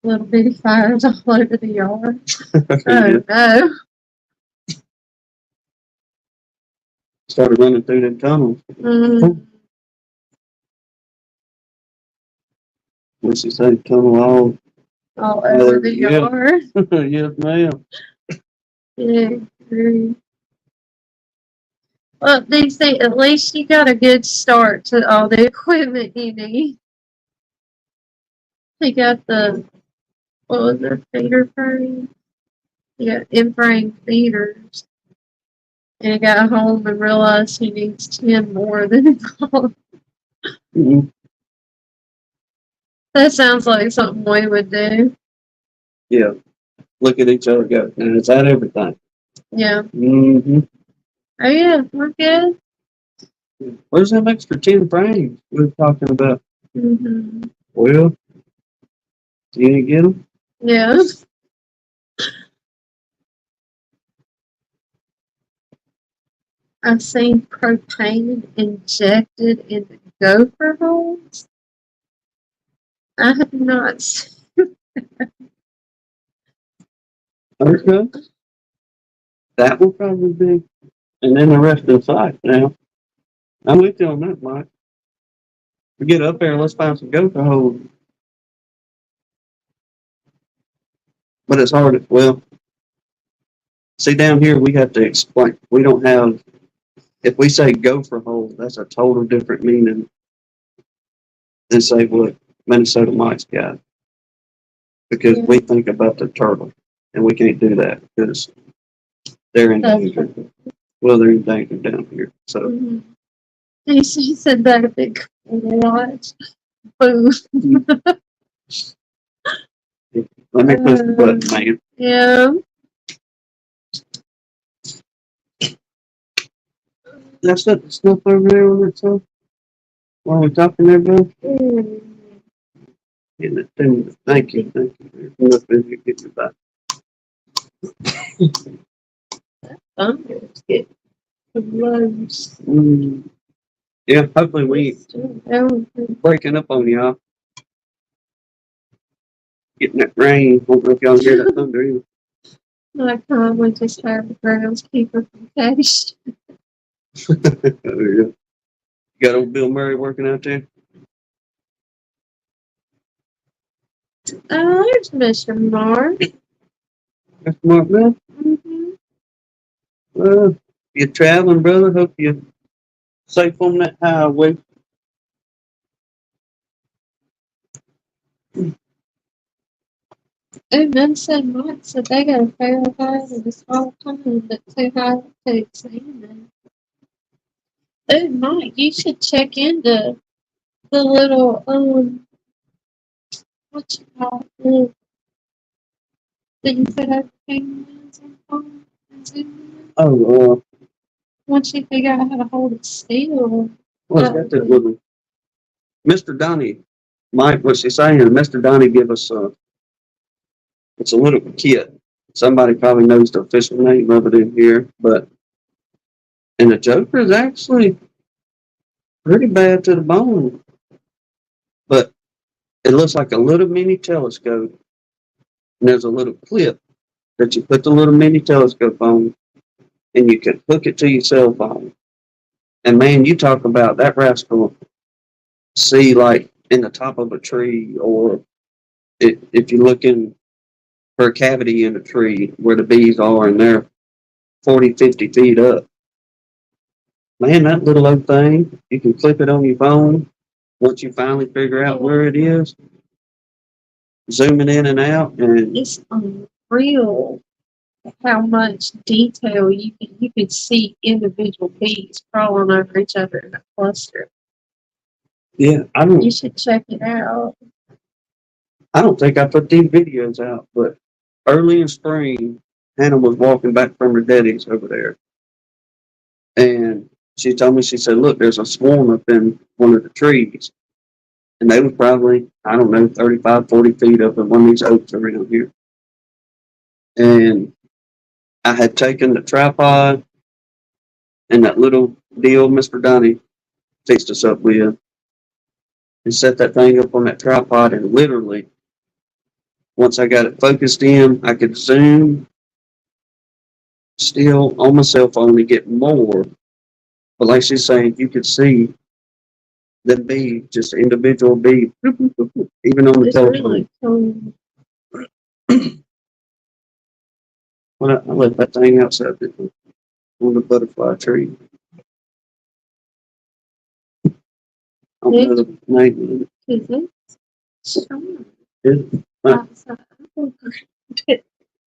Little bitty fires all over the yard. Yeah. Oh no. Started running through them tunnels. Mm, What's she say? Tunnel all. all over the Yeah. yard. Yes, ma'am. Yeah. Mm. Well, they say at least you got a good start to all the equipment you need. He got the, what was it, feeder frame? Yeah, in-frame feeders. And he got home and realized he needs 10 more than he thought. Mhm. That sounds like something we would do. Yeah. Look at each other go. And it's at everything. Yeah. Mm-hmm. Oh yeah, we're good. Where's them extra 10 frames we were talking about? Mm-hmm. Well, you didn't get them? Yeah. I've seen propane injected into gopher holes. I have not seen. Okay. That will probably be. And then the rest inside now. I'm with you on that, Mike. We get up there, let's find some gopher holes. But it's hard. Well, see, down here we have to explain. We don't have, if we say gopher hole, that's a total different meaning than say what Minnesota Mike's got. Because we think about the turtle, and we can't do that because they're endangered. Well, they're endangered down here. So, Mm-hmm. He said that a big watch. Boom. let me push the button, man. Yeah. That's it. The stuff over there on that side. While we're talking there, bro. Mm. Getting it to me. Thank you. Thank you. There's enough in here to get me back. Thunder's getting close. Yeah, hopefully we ain't breaking up on y'all. Getting that rain. I don't know if y'all hear that thunder either. I probably just have the groundskeeper from Cash. Oh, yeah. You got old Bill Murray working out there? Oh, there's Mr. Mark. That's Mark Bill. Mm-hmm. Well, you're traveling, brother. Hope you're safe on that highway. And then said Mike said they got a fair guy in a small town but too high to examine. Oh, Mike, you should check into the little, what you call it, that you put everything in on and Zoom. Oh, Once you figure out how to hold it still. what's that that little Mr. Donnie? Mike, what's he saying? Mr. Donnie give us it's a little kit. Somebody probably knows the official name of it in here, but and the Joker is actually pretty bad to the bone. But it looks like a little mini telescope, and there's a little clip that you put the little mini telescope on, and you can hook it to your cell phone. And man, you talk about that rascal see like in the top of a tree, or if you're looking for a cavity in a tree where the bees are, and they're 40, 50 feet up. Man, that little old thing, you can clip it on your phone. Once you finally figure out where it is, zooming in and out, and It's unreal how much detail you could see individual bees crawling over each other in a cluster. yeah, I You don't. should check it out. I don't think I put these videos out, but early in spring, Hannah was walking back from her daddy's over there. And she told me, she said, look, there's a swarm up in one of the trees. And they were probably, I don't know, 35, 40 feet up in one of these oaks around here. And I had taken the tripod and that little deal Mr. Donnie fixed us up with and set that thing up on that tripod. And literally, once I got it focused in, I could zoom still on my cell phone to get more. But like she's saying, you could see them be just individual bee, even on the It's telephone. really cool. Well, I left that thing outside on the butterfly tree. I don't know the name of it. Is it? Sure. Is it?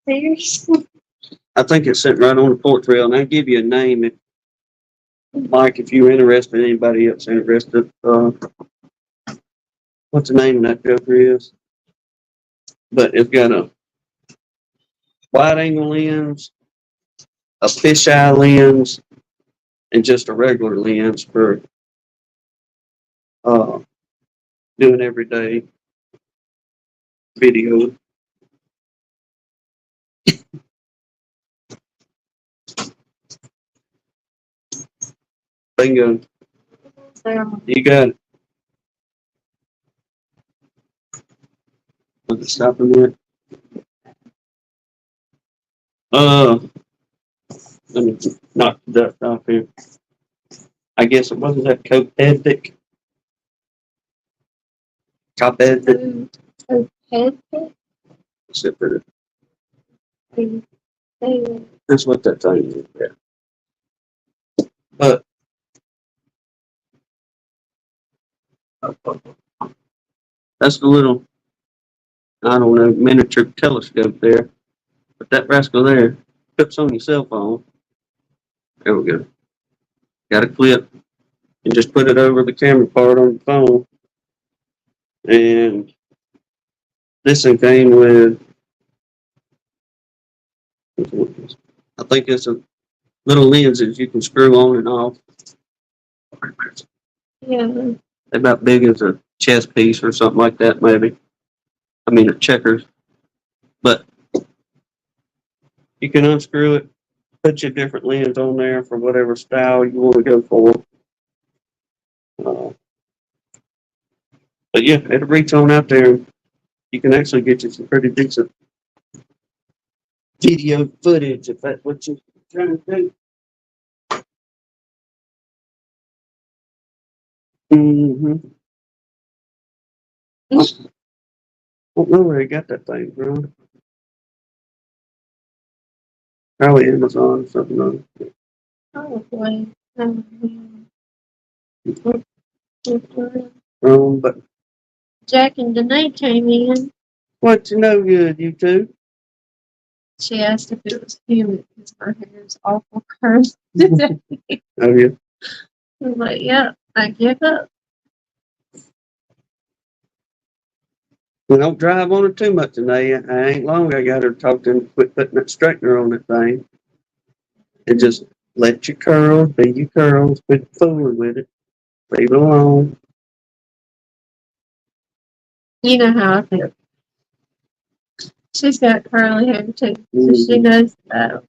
Seriously? I think it's sitting right on the porch rail, and I'll give you a name if, Mike, if you're interested, anybody else interested. What's the name of that joker is? But it's got a wide angle lens, a fisheye lens, and just a regular lens for uh, doing everyday video. Bingo. You got it. Let me stop a minute. Let me knock the dust off here. I guess it wasn't that copedic. Copedic. Except for that's what that thing is. Yeah. But that's the little, I don't know, miniature telescope there. But that rascal there clips on your cell phone. There we go. Got a clip and just put it over the camera part on the phone. And this one came with, I think it's a little lens that you can screw on and off. Yeah. They're about big as a chess piece or something like that, maybe. I mean, a checkers. But you can unscrew it, put your different lens on there for whatever style you want to go for. But yeah, it'll reach on out there. You can actually get you some pretty decent video footage if that's what you're trying to do. Mm-hmm. I don't know where he got that thing from. Probably Amazon or something. Probably. But Jack and Danae came in. what's no good, you two? She asked if it was humid because my hair is awful curly today. Oh, yeah. I was like, yeah, I give up. We don't drive on it too much today. I ain't long I got her talking to quit putting that straightener on that thing. And just let your curls be your curls. Quit fooling with it. Leave it alone. You know how I feel. She's got curly hair too, so she knows that.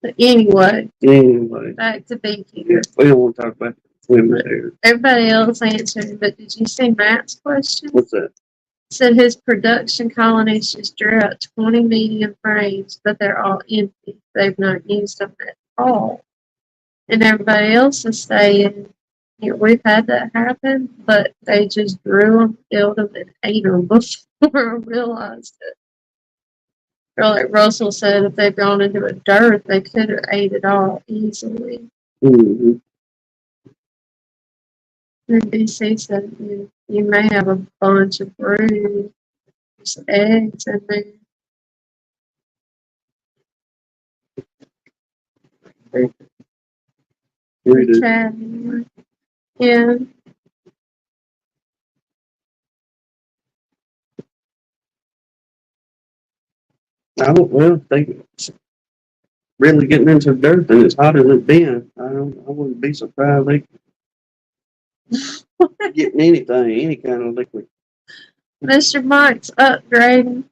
But anyway, back to beekeeping. Yeah, we don't want to talk about women's hair. Everybody else answered, but did you see Matt's question? What's that? Said his production colonies just drew out 20 medium frames, but they're all empty. They've not used them at all. And everybody else is saying, yeah, we've had that happen, but they just drew them, filled them, and ate them before I realized it. Or like Russell said, if they'd gone into a dearth, they could have ate it all easily. Mm-hmm. And DC said, you may have a bunch of brood, eggs in there. Yeah. Well, they really getting into the dirt, and it's hotter than it's been. I wouldn't be surprised they getting anything, any kind of liquid. Mr. Mike's upgrading.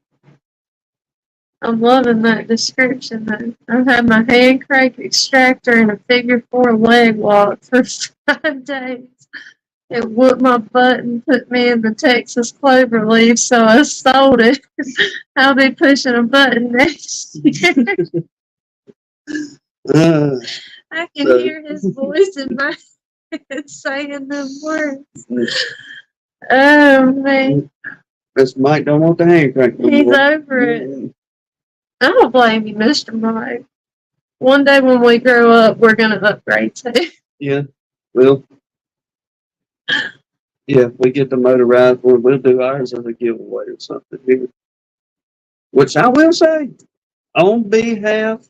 I'm loving that description though. I've had my hand crank extractor and a figure four leg walk for 5 days. It whooped my butt and put me in the Texas clover leaf, so I sold it. I'll be pushing a button next year. Uh, I can So- hear his voice in my head saying them words. Oh man, Mr. Mike don't want the hand crank no he's more. over it. I don't blame you, Mr. Mike. One day when we grow up, we're gonna upgrade too. Yeah, well, yeah, if we get the motorized one, we'll do ours as a giveaway or something here. Which I will say, on behalf,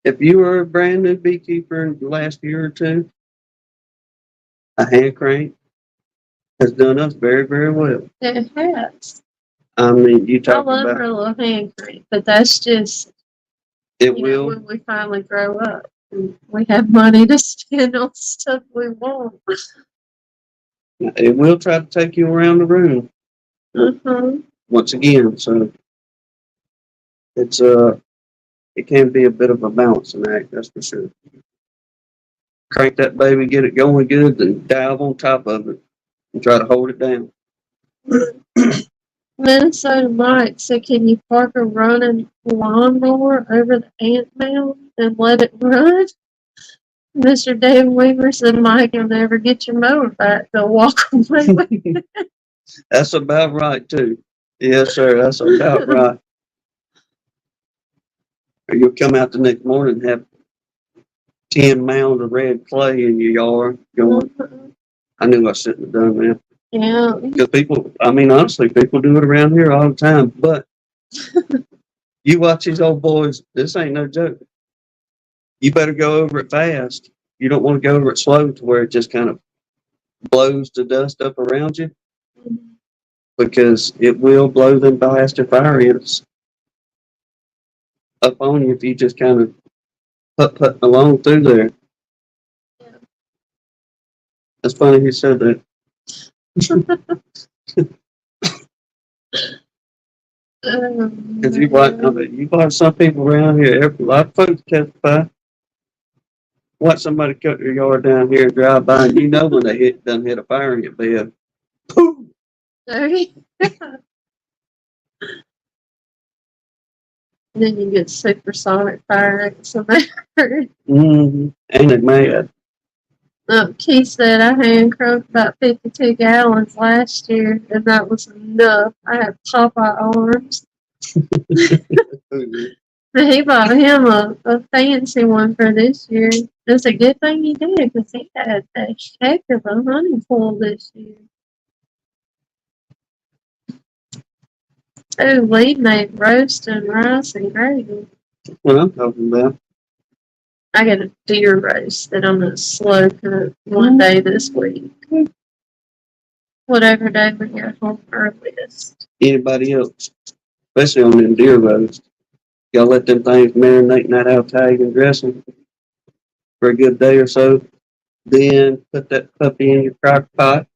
if you were a brand new beekeeper in the last year or two, a hand crank has done us very, very well. It has. I mean, you I talk love about her little hand crank, but that's just it you know will. when we finally grow up, and we have money to spend on stuff we want. It will try to take you around the room once again. So it's it can be a bit of a balancing act, that's for sure. Crank that baby, get it going good, then dive on top of it and try to hold it down. Minnesota Mike said, "Can you park a running lawnmower over the ant mound and let it run?" Mr. Dave Weaver said, "Mike, you'll never get your mower back. They'll walk away with it." That's about right too. Yes, sir. That's about right. Or you'll come out the next morning and have 10 mounds of red clay in your yard going, I knew I shouldn't have done that. Yeah. Because people, I mean, honestly, people do it around here all the time. But you watch these old boys, this ain't no joke. You better go over it fast. You don't want to go over it slow to where it just kind of blows the dust up around you because it will blow them blasted fire ants up on you if you just kind of put along through there. That's funny you said that. Because you watch some people around here, a lot of folks testify. Watch somebody cut their yard down here and drive by, and you know when they done hit a fire ant bed. Poof! Then you get supersonic fire ants in there. Ain't it mad? Keith said I hand cranked about 52 gallons last year, and that was enough. I had Popeye arms. He bought him a fancy one for this year. It's a good thing he did because he had a heck of a hunting pool this year. Oh, Lee made roast and rice and gravy. What I'm talking about. I got a deer roast that I'm going to slow cook one day this week. Whatever day we get home earliest. Anybody else, especially on them deer roasts, y'all let them things marinate in that Italian dressing for a good day or so. Then put that puppy in your crock pot.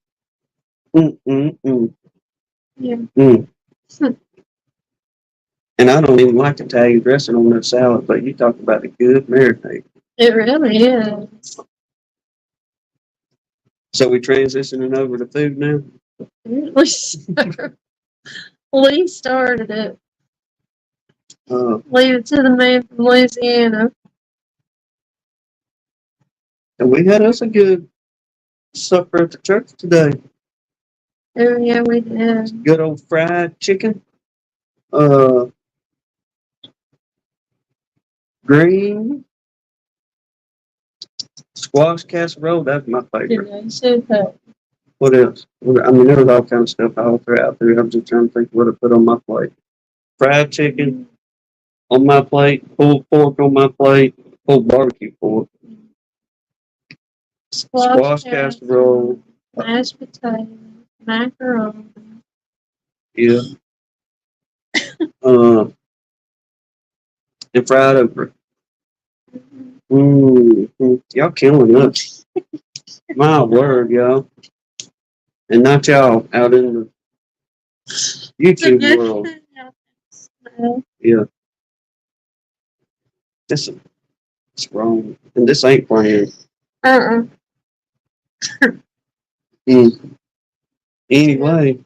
Yeah. And I don't even like Italian dressing on that salad, but you talk about a good marinade. It really is. So we transitioning over to food now? Really, Lee started it. Leave it to the man from Louisiana. And we had us a good supper at the church today. Oh, yeah, we did. Good old fried chicken. Green squash casserole. That's my favorite. Yeah, super. What else? I mean, there was all kinds of stuff all throughout there. I'm just trying to think what to put on my plate. Fried chicken on my plate, pulled pork on my plate, pulled barbecue pork, squash casserole, mashed potato, macaroni. yeah. and fried okra. Y'all killing us. My word, y'all. And not y'all out in the YouTube world. Yeah. This is wrong. And this ain't planned. Anyway,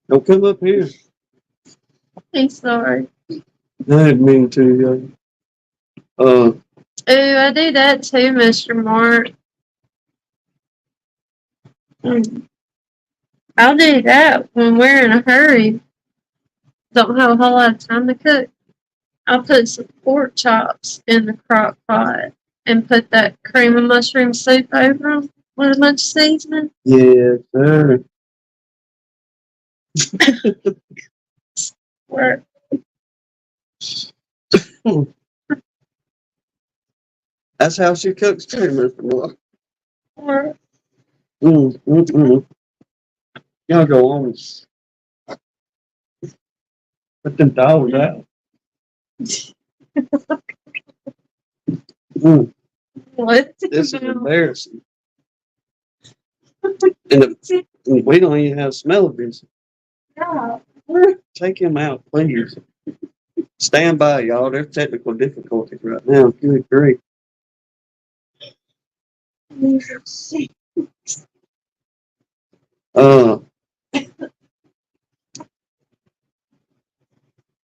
don't come up here. I'm sorry. I didn't mean to. Ooh, I do that too, Mr. Mark. I'll do that when we're in a hurry. Don't have a whole lot of time to cook. I'll put some pork chops in the crock pot and put that cream of mushroom soup over them with a bunch of seasoning. Yes, sir. Where That's how she cooks too, Mr. Moore. or Y'all go on. Put them dogs out. what? This is embarrassing. And we don't even have smell of this. Yeah. Take him out, please. Stand by, y'all. There's technical difficulties right now. Good grief.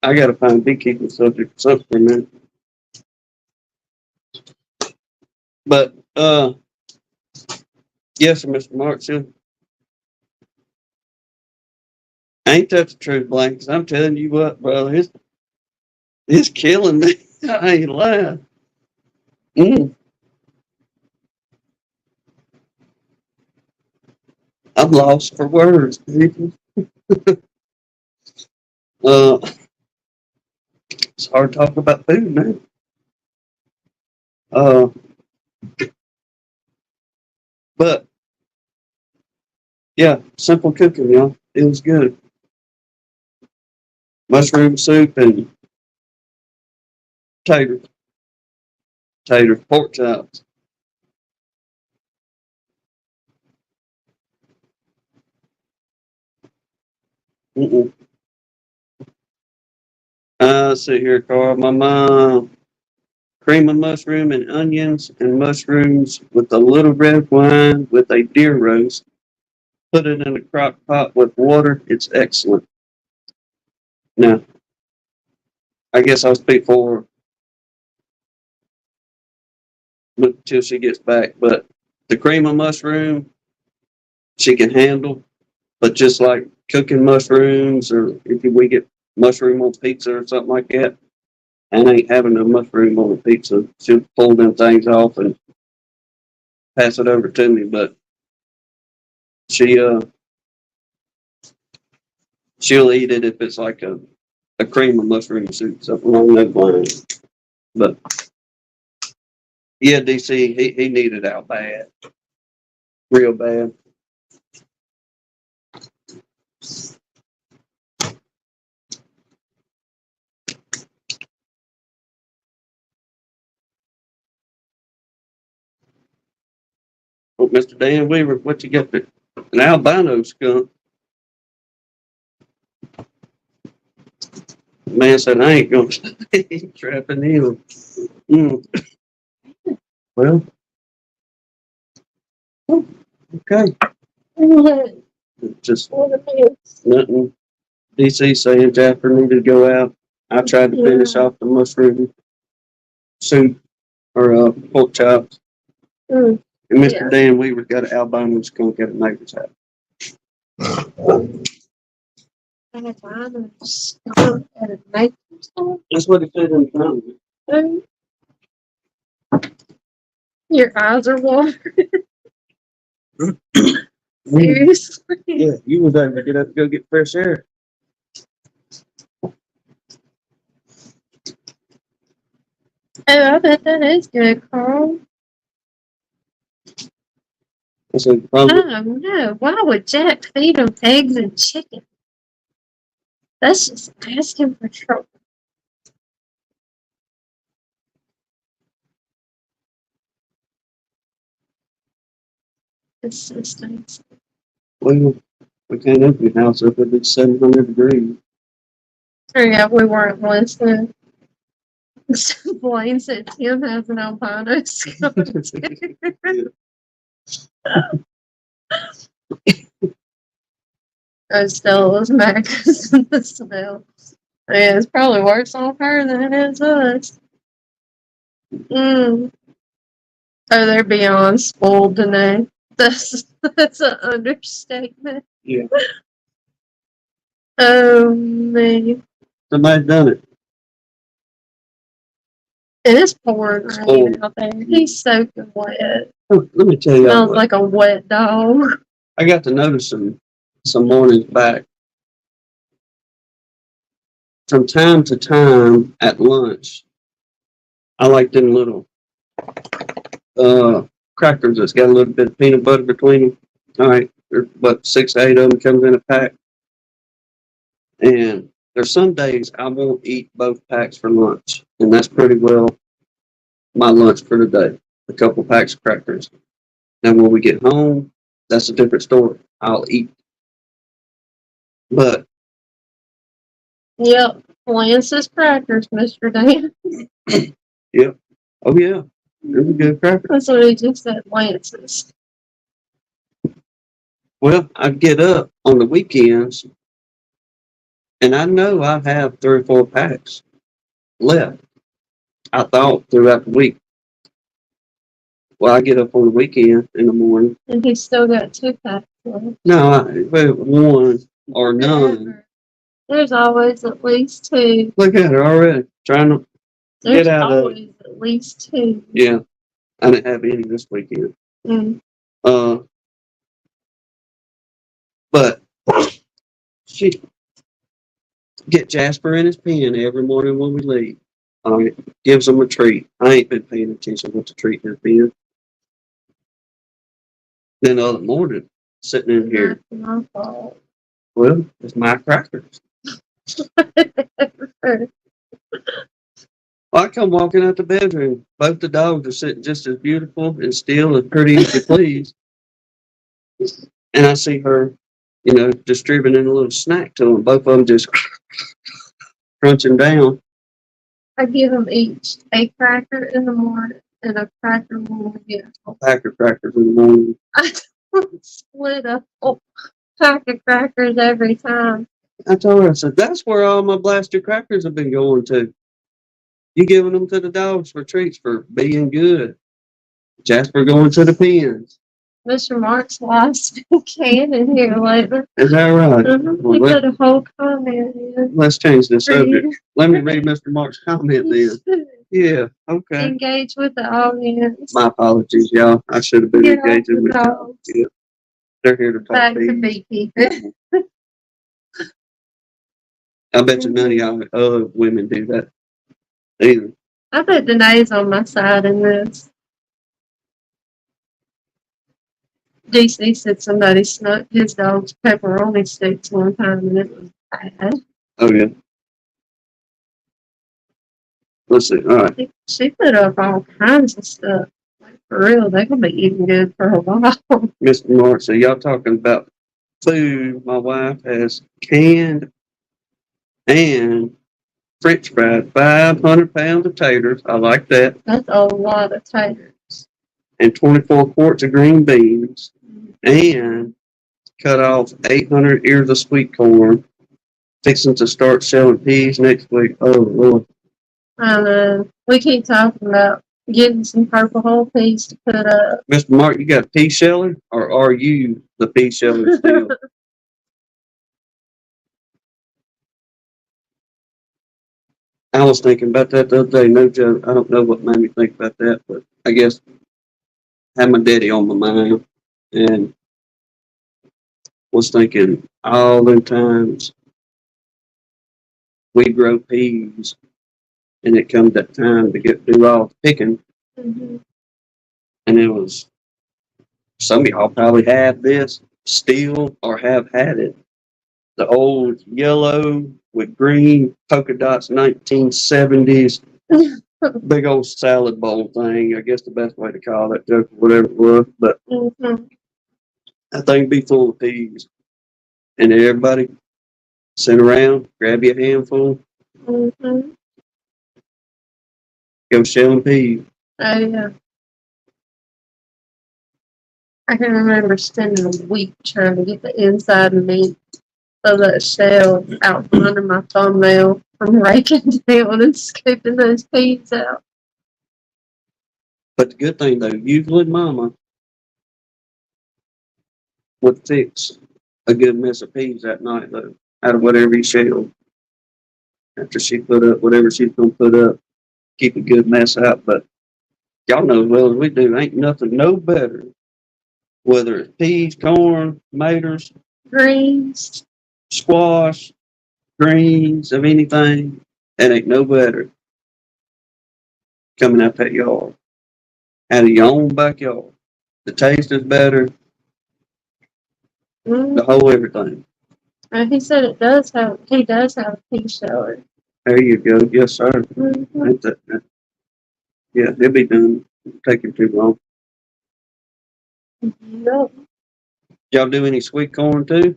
I gotta find beekeeping subject or something for a minute. But yes, sir, Mr. Markson. Ain't that the truth, Blank? 'Cause I'm telling you what, brother, it's killing me. I ain't lying. I'm lost for words, people. It's hard to talk about food, man. But yeah, simple cooking, y'all. It was good. Mushroom soup and taters, pork chops. Let's see here, Carl. My mom, cream of mushroom and onions and mushrooms with a little red wine with a deer roast. Put it in a crock pot with water. It's excellent. Now, I guess I'll speak for her until she gets back, but the cream of mushroom, she can handle. But just like cooking mushrooms, or if we get mushroom on pizza or something like that, and ain't having a mushroom on a pizza, she'll pull them things off and pass it over to me. But she she'll eat it if it's like a cream of mushroom soup, something along those lines. But yeah, DC, he needed out bad, real bad. Well, Mr. Dan Weaver, what you got there? An albino skunk. The man said, I ain't going to trapping him. Well, okay. Just nothing. DC saying Jasper needed to go out. I tried to finish off the mushroom soup or pork chops. And Mr. Dan Weaver got an albino skunk at a neighbor's house. That's what he said in the comment. Your eyes are watering. Seriously? Yeah, you was able to get up and go get fresh air. Oh, I bet that is good, Carl. I said, probably. Oh no, why would Jack feed him eggs and chicken? That's just asking for trouble. assistance. Well, we can't open the house up if it's 700 degrees. Oh, yeah, we weren't listening. Blaine said Tim has an albino scar. Stella was mad because of the smell. Yeah, it's probably worse on her than it is us. Mm. Oh, they're beyond spoiled today. That's an understatement. Yeah. Oh man, Somebody done it. it is pouring rain Spoiled. out there. He's soaking wet. Oh, let me tell you Smells what. like a wet dog. I got to notice some mornings back. From time to time at lunch, I like them little crackers that's got a little bit of peanut butter between them. All right, there's about 6 or 8 of them comes in a pack. And there's some days I won't eat both packs for lunch, and that's pretty well my lunch for the day. A couple packs of crackers. Now when we get home, that's a different story. I'll eat. But Yep, Lance's crackers, Mr. Dan. yep. Oh yeah. They're a good cracker. That's what he just said, Lance's. Well, I get up on the weekends and I know I have 3 or 4 packs left. I thought throughout the week. Well, I get up on the weekend in the morning. And he's still got 2 packs left. No, one or none. There's always at least 2. Look at her already. Trying to There's get out of it. always at least 2. Yeah. I didn't have any this weekend. Mm. But she get Jasper in his pen every morning when we leave. Gives him a treat. I ain't been paying attention what the treat has been. Then the other morning, sitting in here, That's my fault. well, it's my crackers. Well, I come walking out the bedroom. Both the dogs are sitting just as beautiful and still as pretty as you please. And I see her, distributing a little snack to them. Both of them just crunching down. I give them each a cracker in the morning and a cracker when we get home. Pack of crackers in the morning. I don't split a whole pack of crackers every time. I told her, I said, that's where all my blaster crackers have been going to. You giving them to the dogs for treats for being good. Jasper going to the pens. Mr. Mark's life's been canning here lately. Is that right? He put a whole comment in. Let's change the subject. Let me read Mr. Mark's comment then. Yeah, okay. Engage with the audience. My apologies, y'all. I should have been Get engaging off with the y'all. dogs. Yeah. They're here to talk Back to to you. beekeeping. I bet you none of y'all other women do that either. I bet Danae's on my side in this. DC said somebody snuck his dog's pepperoni sticks one time and it was bad. Oh, yeah. Let's see. All right. She put up all kinds of stuff. Like, for real, they could be eating good for a while. Mr. Mark, so y'all talking about food. My wife has canned and French fried 500 pounds of taters. I like that. That's a lot of taters. And 24 quarts of green beans. And cut off 800 ears of sweet corn. Fixing to start selling peas next week. Oh, Lord. I know. We keep talking about getting some purple whole peas to put up. Mr. Mark, you got a pea sheller? Or are you the pea sheller still? I was thinking about that the other day. No joke. I don't know what made me think about that, but I guess I had my daddy on my mind and was thinking all them times we grow peas and it comes that time to do all the picking. Mm-hmm. And it was, some of y'all probably have this still or have had it. The old yellow with green polka dots 1970s big old salad bowl thing. I guess the best way to call that joke, whatever it was. But Mm-hmm. That thing be full of peas. And everybody sit around, grab you a handful, Mm-hmm. go shelling peas. Oh, yeah. I can remember spending a week trying to get the inside meat of that shell out from under my thumbnail from raking down and scooping those peas out. But the good thing though, usually mama would fix a good mess of peas that night though, out of whatever he shelled. After she put up whatever she's gonna put up, keep a good mess out. But y'all know as well as we do, ain't nothing no better. Whether it's peas, corn, tomatoes, Greens. squash, greens, of anything, it ain't no better coming out that yard. Out of your own backyard. The taste is better, the whole everything. And he said he does have a pea sheller. There you go. Yes, sir. Mm-hmm. Ain't that, yeah, it'll be done. It'll take him too long. Yep. Y'all do any sweet corn too?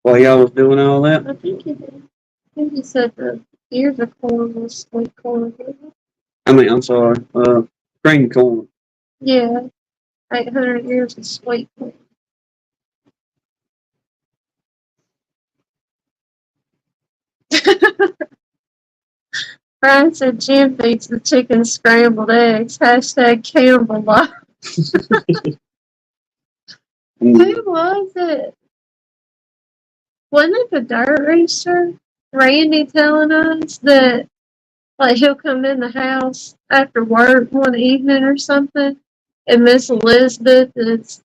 While y'all was doing all that? I think he did. I think he said the ears of corn was sweet corn. I'm sorry. Green corn. Yeah. 800 years of sweet corn. Brian said Jim feeds the chicken scrambled eggs. Hashtag Campbell life. Who was it? Wasn't it the dirt racer? Randy telling us that like he'll come in the house after work one evening or something, and Miss Elizabeth is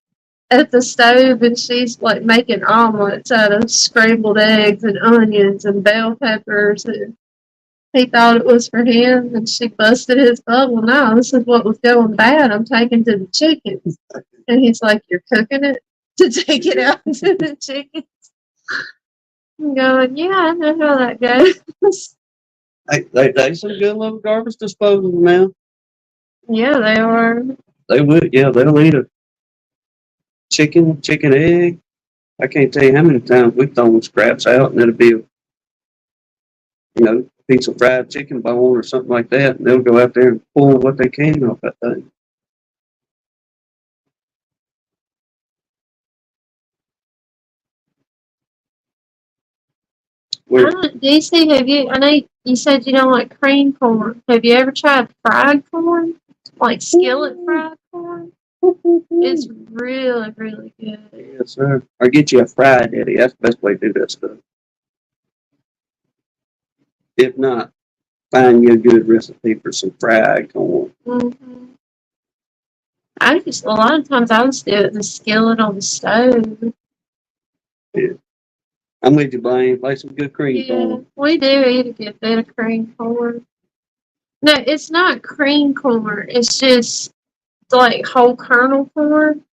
at the stove and she's like making omelets out of scrambled eggs and onions and bell peppers, and he thought it was for him, and she busted his bubble. No, this is what was going bad. I'm taking to the chickens. And he's like, "You're cooking it to take it out to the chickens?" I'm going, "Yeah, I know how that goes." They some good little garbage disposal now. Yeah, they are. They would, yeah, they'll eat a chicken egg. I can't tell you how many times we've thrown scraps out and it'll be a, piece of fried chicken bone or something like that, and they'll go out there and pull what they can off that thing. DC, I know you said you don't like cream corn. Have you ever tried fried corn? Like skillet fried corn? It's really, really good. Yes, sir. Or get you a fried Eddie. That's the best way to do that stuff. If not, find you a good recipe for some fried corn. Mm-hmm. A lot of times I just do it in the skillet on the stove. Yeah. I'm with you, Blaine. Like some good cream corn. We do eat a good bit of cream corn. No, it's not cream corn. It's just like whole kernel corn.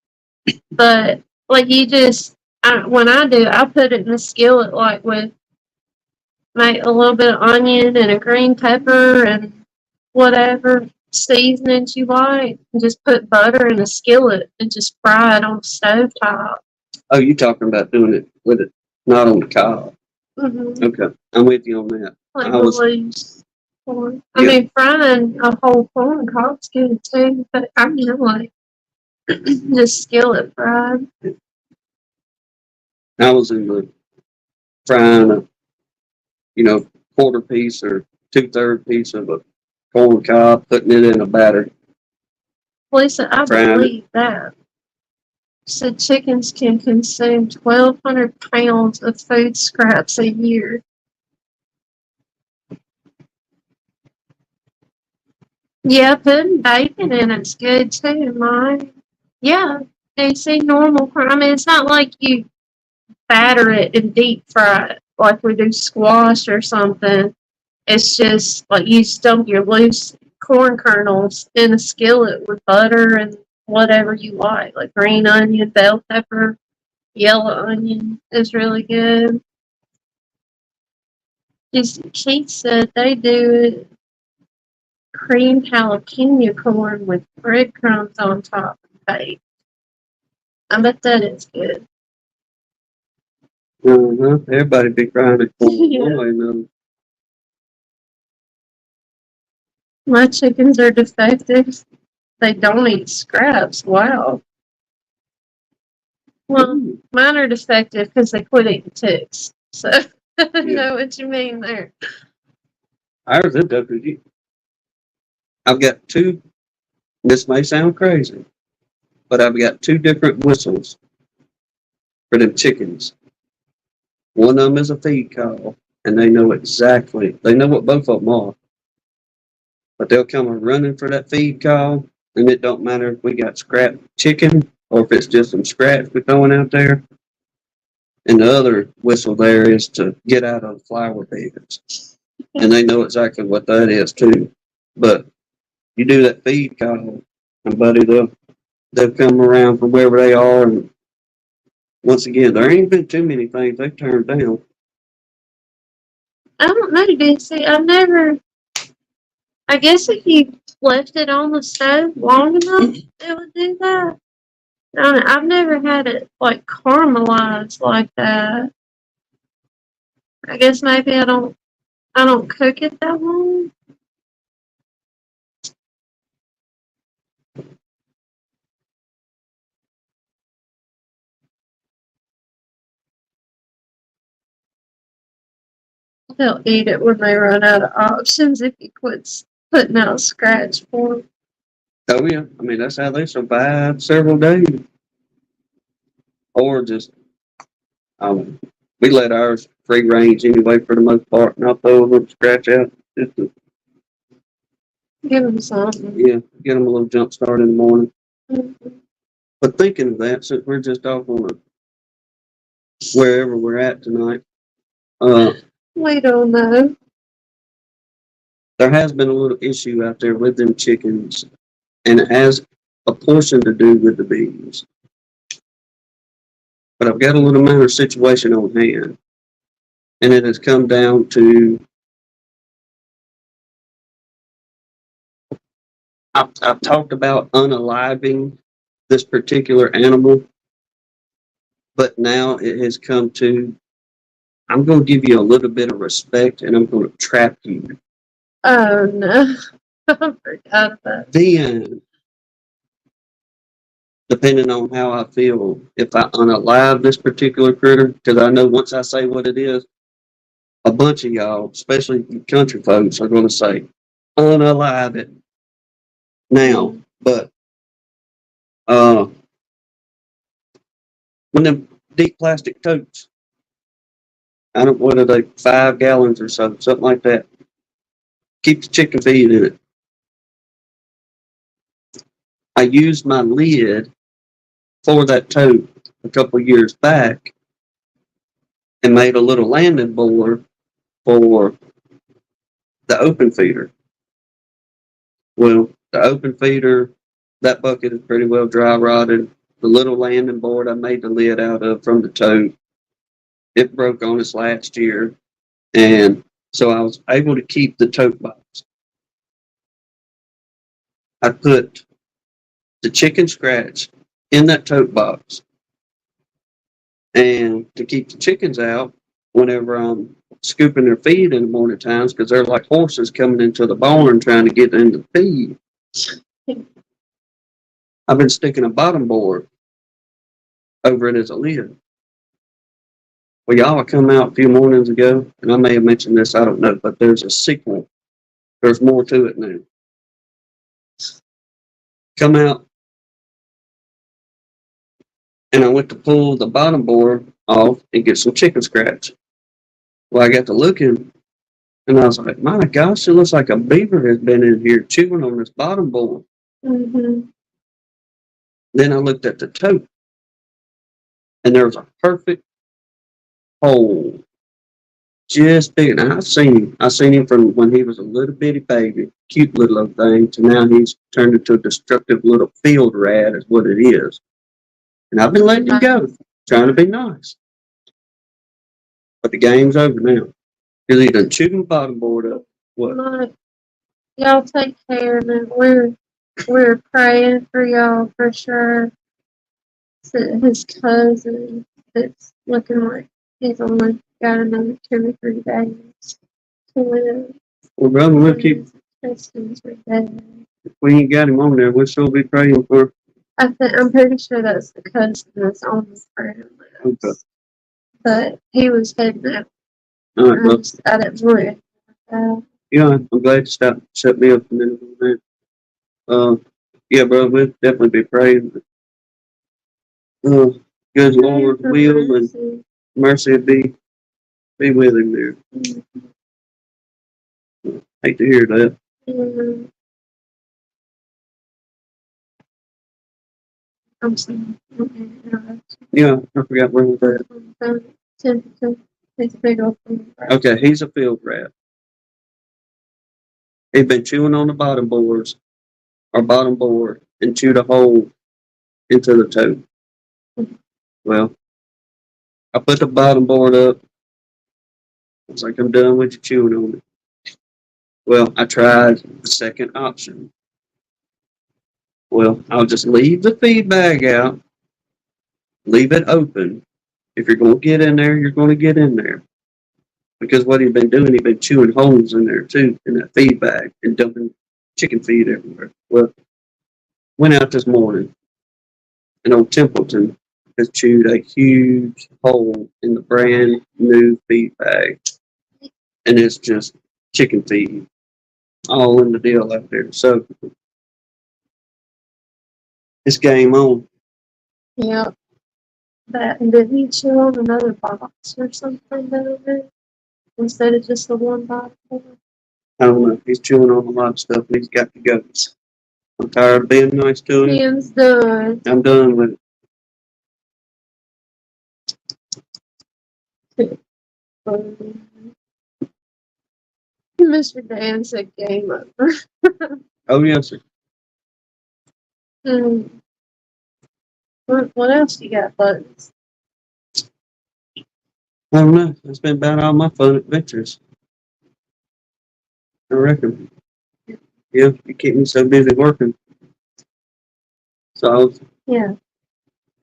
But like when I do, I put it in the skillet like with like a little bit of onion and a green pepper and whatever seasonings you like. And just put butter in a skillet and just fry it on the stove top. Oh, you're talking about doing it with it, not on the cob. Mm-hmm. Okay, I'm with you on that. Like loose corn. I mean, frying a whole corn cob's good too, but I mean, like just skillet fried. I was in the frying a, quarter piece or 2/3 piece of a corn cob, putting it in a batter. Lisa, I believe that. Said chickens can consume 1,200 pounds of food scraps a year. Yeah, putting bacon in it's good too, Mike. Yeah, they say normal. I mean, it's not like you batter it and deep fry it like we do squash or something. It's just like you dump your loose corn kernels in a skillet with butter and whatever you like green onion, bell pepper, yellow onion is really good. Keith said they do creamed jalapeno corn with breadcrumbs on top and baked. I bet that is good. Everybody be crying at corn Yeah. one way or another. My chickens are defective. They don't eat scraps. Wow. Well, Ooh, mine are defective because they quit eating ticks. So I Yeah. know what you mean there. ours is WG. I've got two. This may sound crazy, but I've got two different whistles for them chickens. One of them is a feed call, and they know exactly. They know what both of them are, but they'll come running for that feed call, and it don't matter if we got scrap chicken or if it's just some scraps we're throwing out there. And the other whistle there is to get out of the flower beds, and they know exactly what that is too. But you do that feed call, and buddy, they'll come around from wherever they are, and once again, there ain't been too many things they've turned down. I don't know, Dixie. I've never. I guess if you left it on the stove long enough, it would do that. I don't know, I've never had it like caramelized like that. I guess maybe I don't cook it that long. They'll eat it when they run out of options if you quit putting out scratch for 'em. Oh yeah, I mean that's how they survive several days, or just um, we let ours free range anyway for the most part, not throw a little scratch out just to Give them something. get them a little jump start in the morning. Mhm. But thinking of that, since we're just off on wherever we're at tonight, uh, We don't know. there has been a little issue out there with them chickens, and it has a portion to do with the bees. But I've got a little minor situation on hand, and it has come down to I've talked about unaliving this particular animal, but now it has come to I'm going to give you a little bit of respect and I'm going to trap you. Oh no. I forgot about Then, depending on how I feel, if I unalive this particular critter, because I know once I say what it is, a bunch of y'all, especially country folks, are going to say, unalive it now. But when them deep plastic totes, I don't what are they, 5 gallons or so, something like that. Keep the chicken feed in it. I used my lid for that tote a couple years back and made a little landing board for the open feeder. Well, the open feeder, that bucket is pretty well dry rotted. The little landing board I made the lid out of from the tote, it broke on us last year. And so I was able to keep the tote box. I put the chicken scratch in that tote box. And to keep the chickens out, whenever I'm scooping their feed in the morning times, because they're like horses coming into the barn trying to get into the feed, I've been sticking a bottom board over it as a lid. Well, y'all come out a few mornings ago, and I may have mentioned this, I don't know, but there's a sequel. There's more to it now. Come out, and I went to pull the bottom board off and get some chicken scratch. Well, I got to looking, and I was like, my gosh, it looks like a beaver has been in here chewing on this bottom board. Mm-hmm. Then I looked at the tote, and there was a perfect hole just big. And I seen him from when he was a little bitty baby, cute little old thing, to now he's turned into a destructive little field rat, is what it is. And I've been letting him go, trying to be nice. But the game's over now. Because he done chewed the bottom board up. What? Like, y'all take care, man. We're praying for y'all for sure. So his cousin that's looking like he's only got another 2 or 3 days to live. Well, brother, we'll keep, Testing's were bad. if we ain't got him on there, we'll still be praying for. I'm pretty sure that's the cousin that's on the prayer Okay. list. But he was heading out. All right, brother. I didn't want it. Yeah, I'm glad you set me up a minute on that. Yeah, brother, we'll definitely be praying. Good Lord will and mercy be with him there. Hate to hear that. I'm sorry. Yeah, I forgot where was that. Okay, he's a field rat. He'd been chewing on the bottom boards, or bottom board, and chewed a hole into the toe. Well, I put the bottom board up. It's like, I'm done with you chewing on it. Well, I tried the second option. Well, I'll just leave the feed bag out, leave it open. If you're going to get in there, you're going to get in there. Because what he'd been doing, he'd been chewing holes in there too, in that feed bag, and dumping chicken feed everywhere. Well, went out this morning, and old Templeton has chewed a huge hole in the brand new feed bag. And it's just chicken feed all in the deal out there. So it's game on. Yeah. That, and did he chew on another box or something over instead of just the one box? I don't know. He's chewing on a lot of stuff, and he's got the guts. I'm tired of being nice to him. Hands done. I'm done with it. Mr. Dan said game over. Oh, yes, sir. What else you got, Buttons? I don't know. That's been about all my fun adventures. I reckon. Yeah, you keep me so busy working. So Yeah.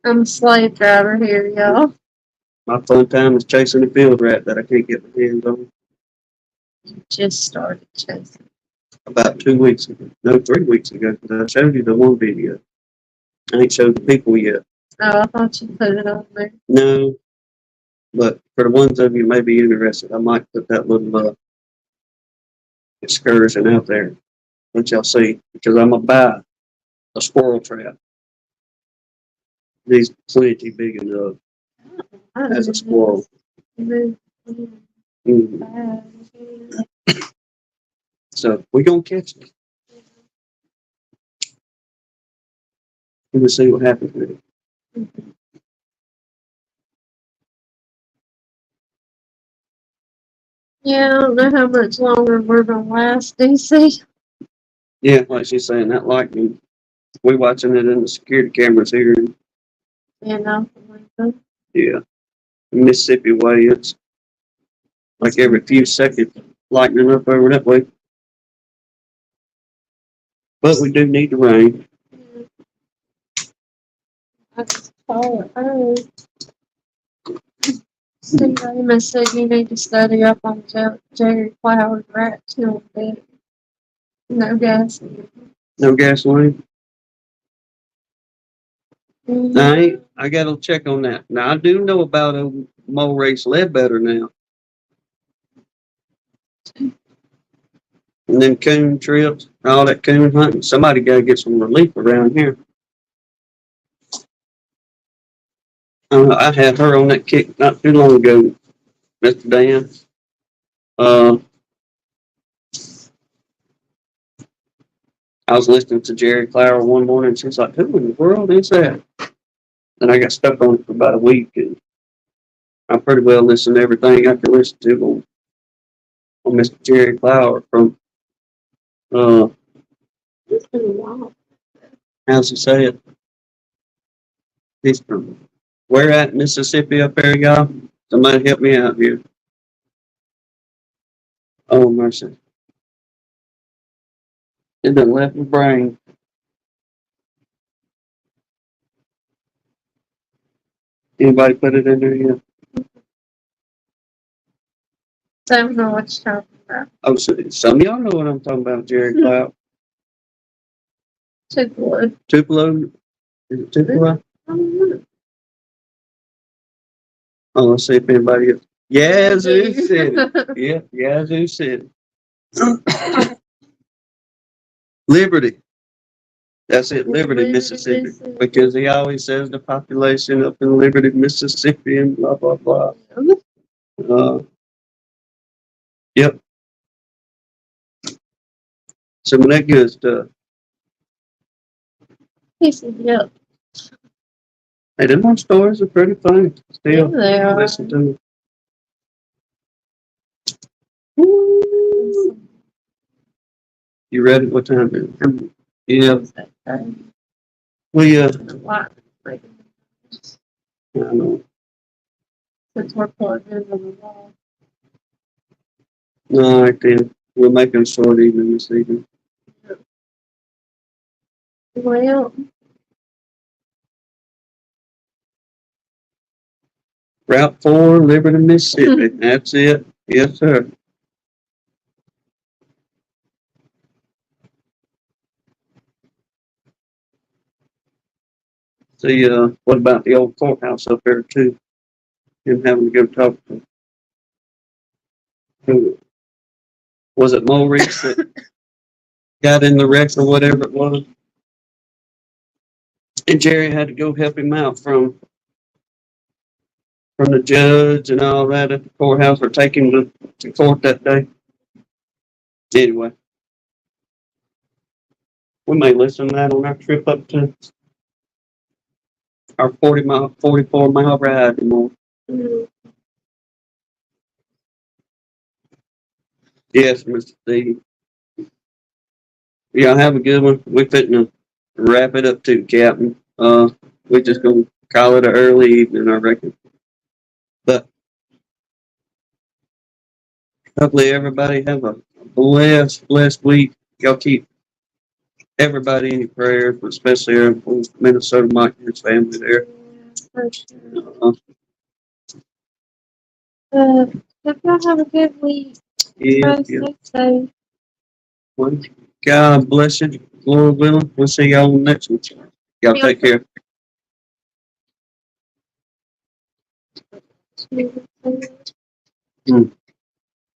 I'm a slave driver here, y'all. my fun time is chasing a field rat that I can't get my hands on. Just started chasing. About 2 weeks ago. No, 3 weeks ago, because I showed you the one video. I ain't showed the people yet. Oh, I thought you put it on there. No, but for the ones of you who may be interested, I might put that little excursion out there. Let y'all see, because I'm going to buy a squirrel trap. He's plenty big enough as a squirrel. So we're going to catch it. We'll see what happens with it. Yeah, I don't know how much longer we're gonna last, DC. Yeah, like she's saying, that lightning, we're watching it in the security cameras here. You know. Yeah. Mississippi way, it's like every few seconds lightning up over that way. But we do need the rain. I just call it early. Steve Amos said you need to study up on Jerry Flowers rat kill bit. No gas. No gasoline? I gotta check on that. Now, I do know about a Mo Race Ledbetter now. And then coon trips, all that coon hunting. Somebody gotta get some relief around here. I had her on that kick not too long ago, Mr. Dan. I was listening to Jerry Clower one morning, and she's like, "Who in the world is that?" And I got stuck on it for about a week, and I pretty well listened to everything I could listen to on Mr. Jerry Clower from, It's been a while. how's he say it? He's from where at Mississippi up there, y'all? Somebody help me out here. Oh, mercy. It done left my brain. Anybody put it in there yet? I don't know what you're talking about. Oh, so some of y'all know what I'm talking about, Jerry Cloud. Tupelo. Tupelo? Is it Tupelo? Oh, let's see if anybody else. Yazoo City. Yeah, Yazoo City. Liberty. That's it, Liberty, Liberty, Mississippi. Mississippi. Because he always says the population up in Liberty, Mississippi, and blah, blah, blah. Yep. Some of that good stuff. He said, yep. Hey, them old stories are pretty funny. Yeah, Still, they are. listen to them. Woo. You ready? What time is it? Yeah, we, I know. Since we're plugged into the wall. No, I can. We're making a short evening this evening. Well, Route 4, Liberty, Mississippi. That's it. Yes, sir. See, what about the old courthouse up there too? Him having to go talk to who was it, Maurice that got in the wreck or whatever it was? And Jerry had to go help him out from the judge and all that at the courthouse, or take him to court that day. Anyway, we may listen to that on our trip up to our 44-mile ride tomorrow. Yes, Mr. Steve. Y'all have a good one. We're fitting to wrap it up too, Captain. We're just gonna call it an early evening, I reckon. But hopefully everybody have a blessed week. Y'all keep everybody in your prayers, especially our Minnesota Mike and his family there. for sure. Hope y'all have a good week. Yeah, Stay safe. Well, God bless you. Lord willing, we'll see y'all on the next one. Y'all take care. Safe.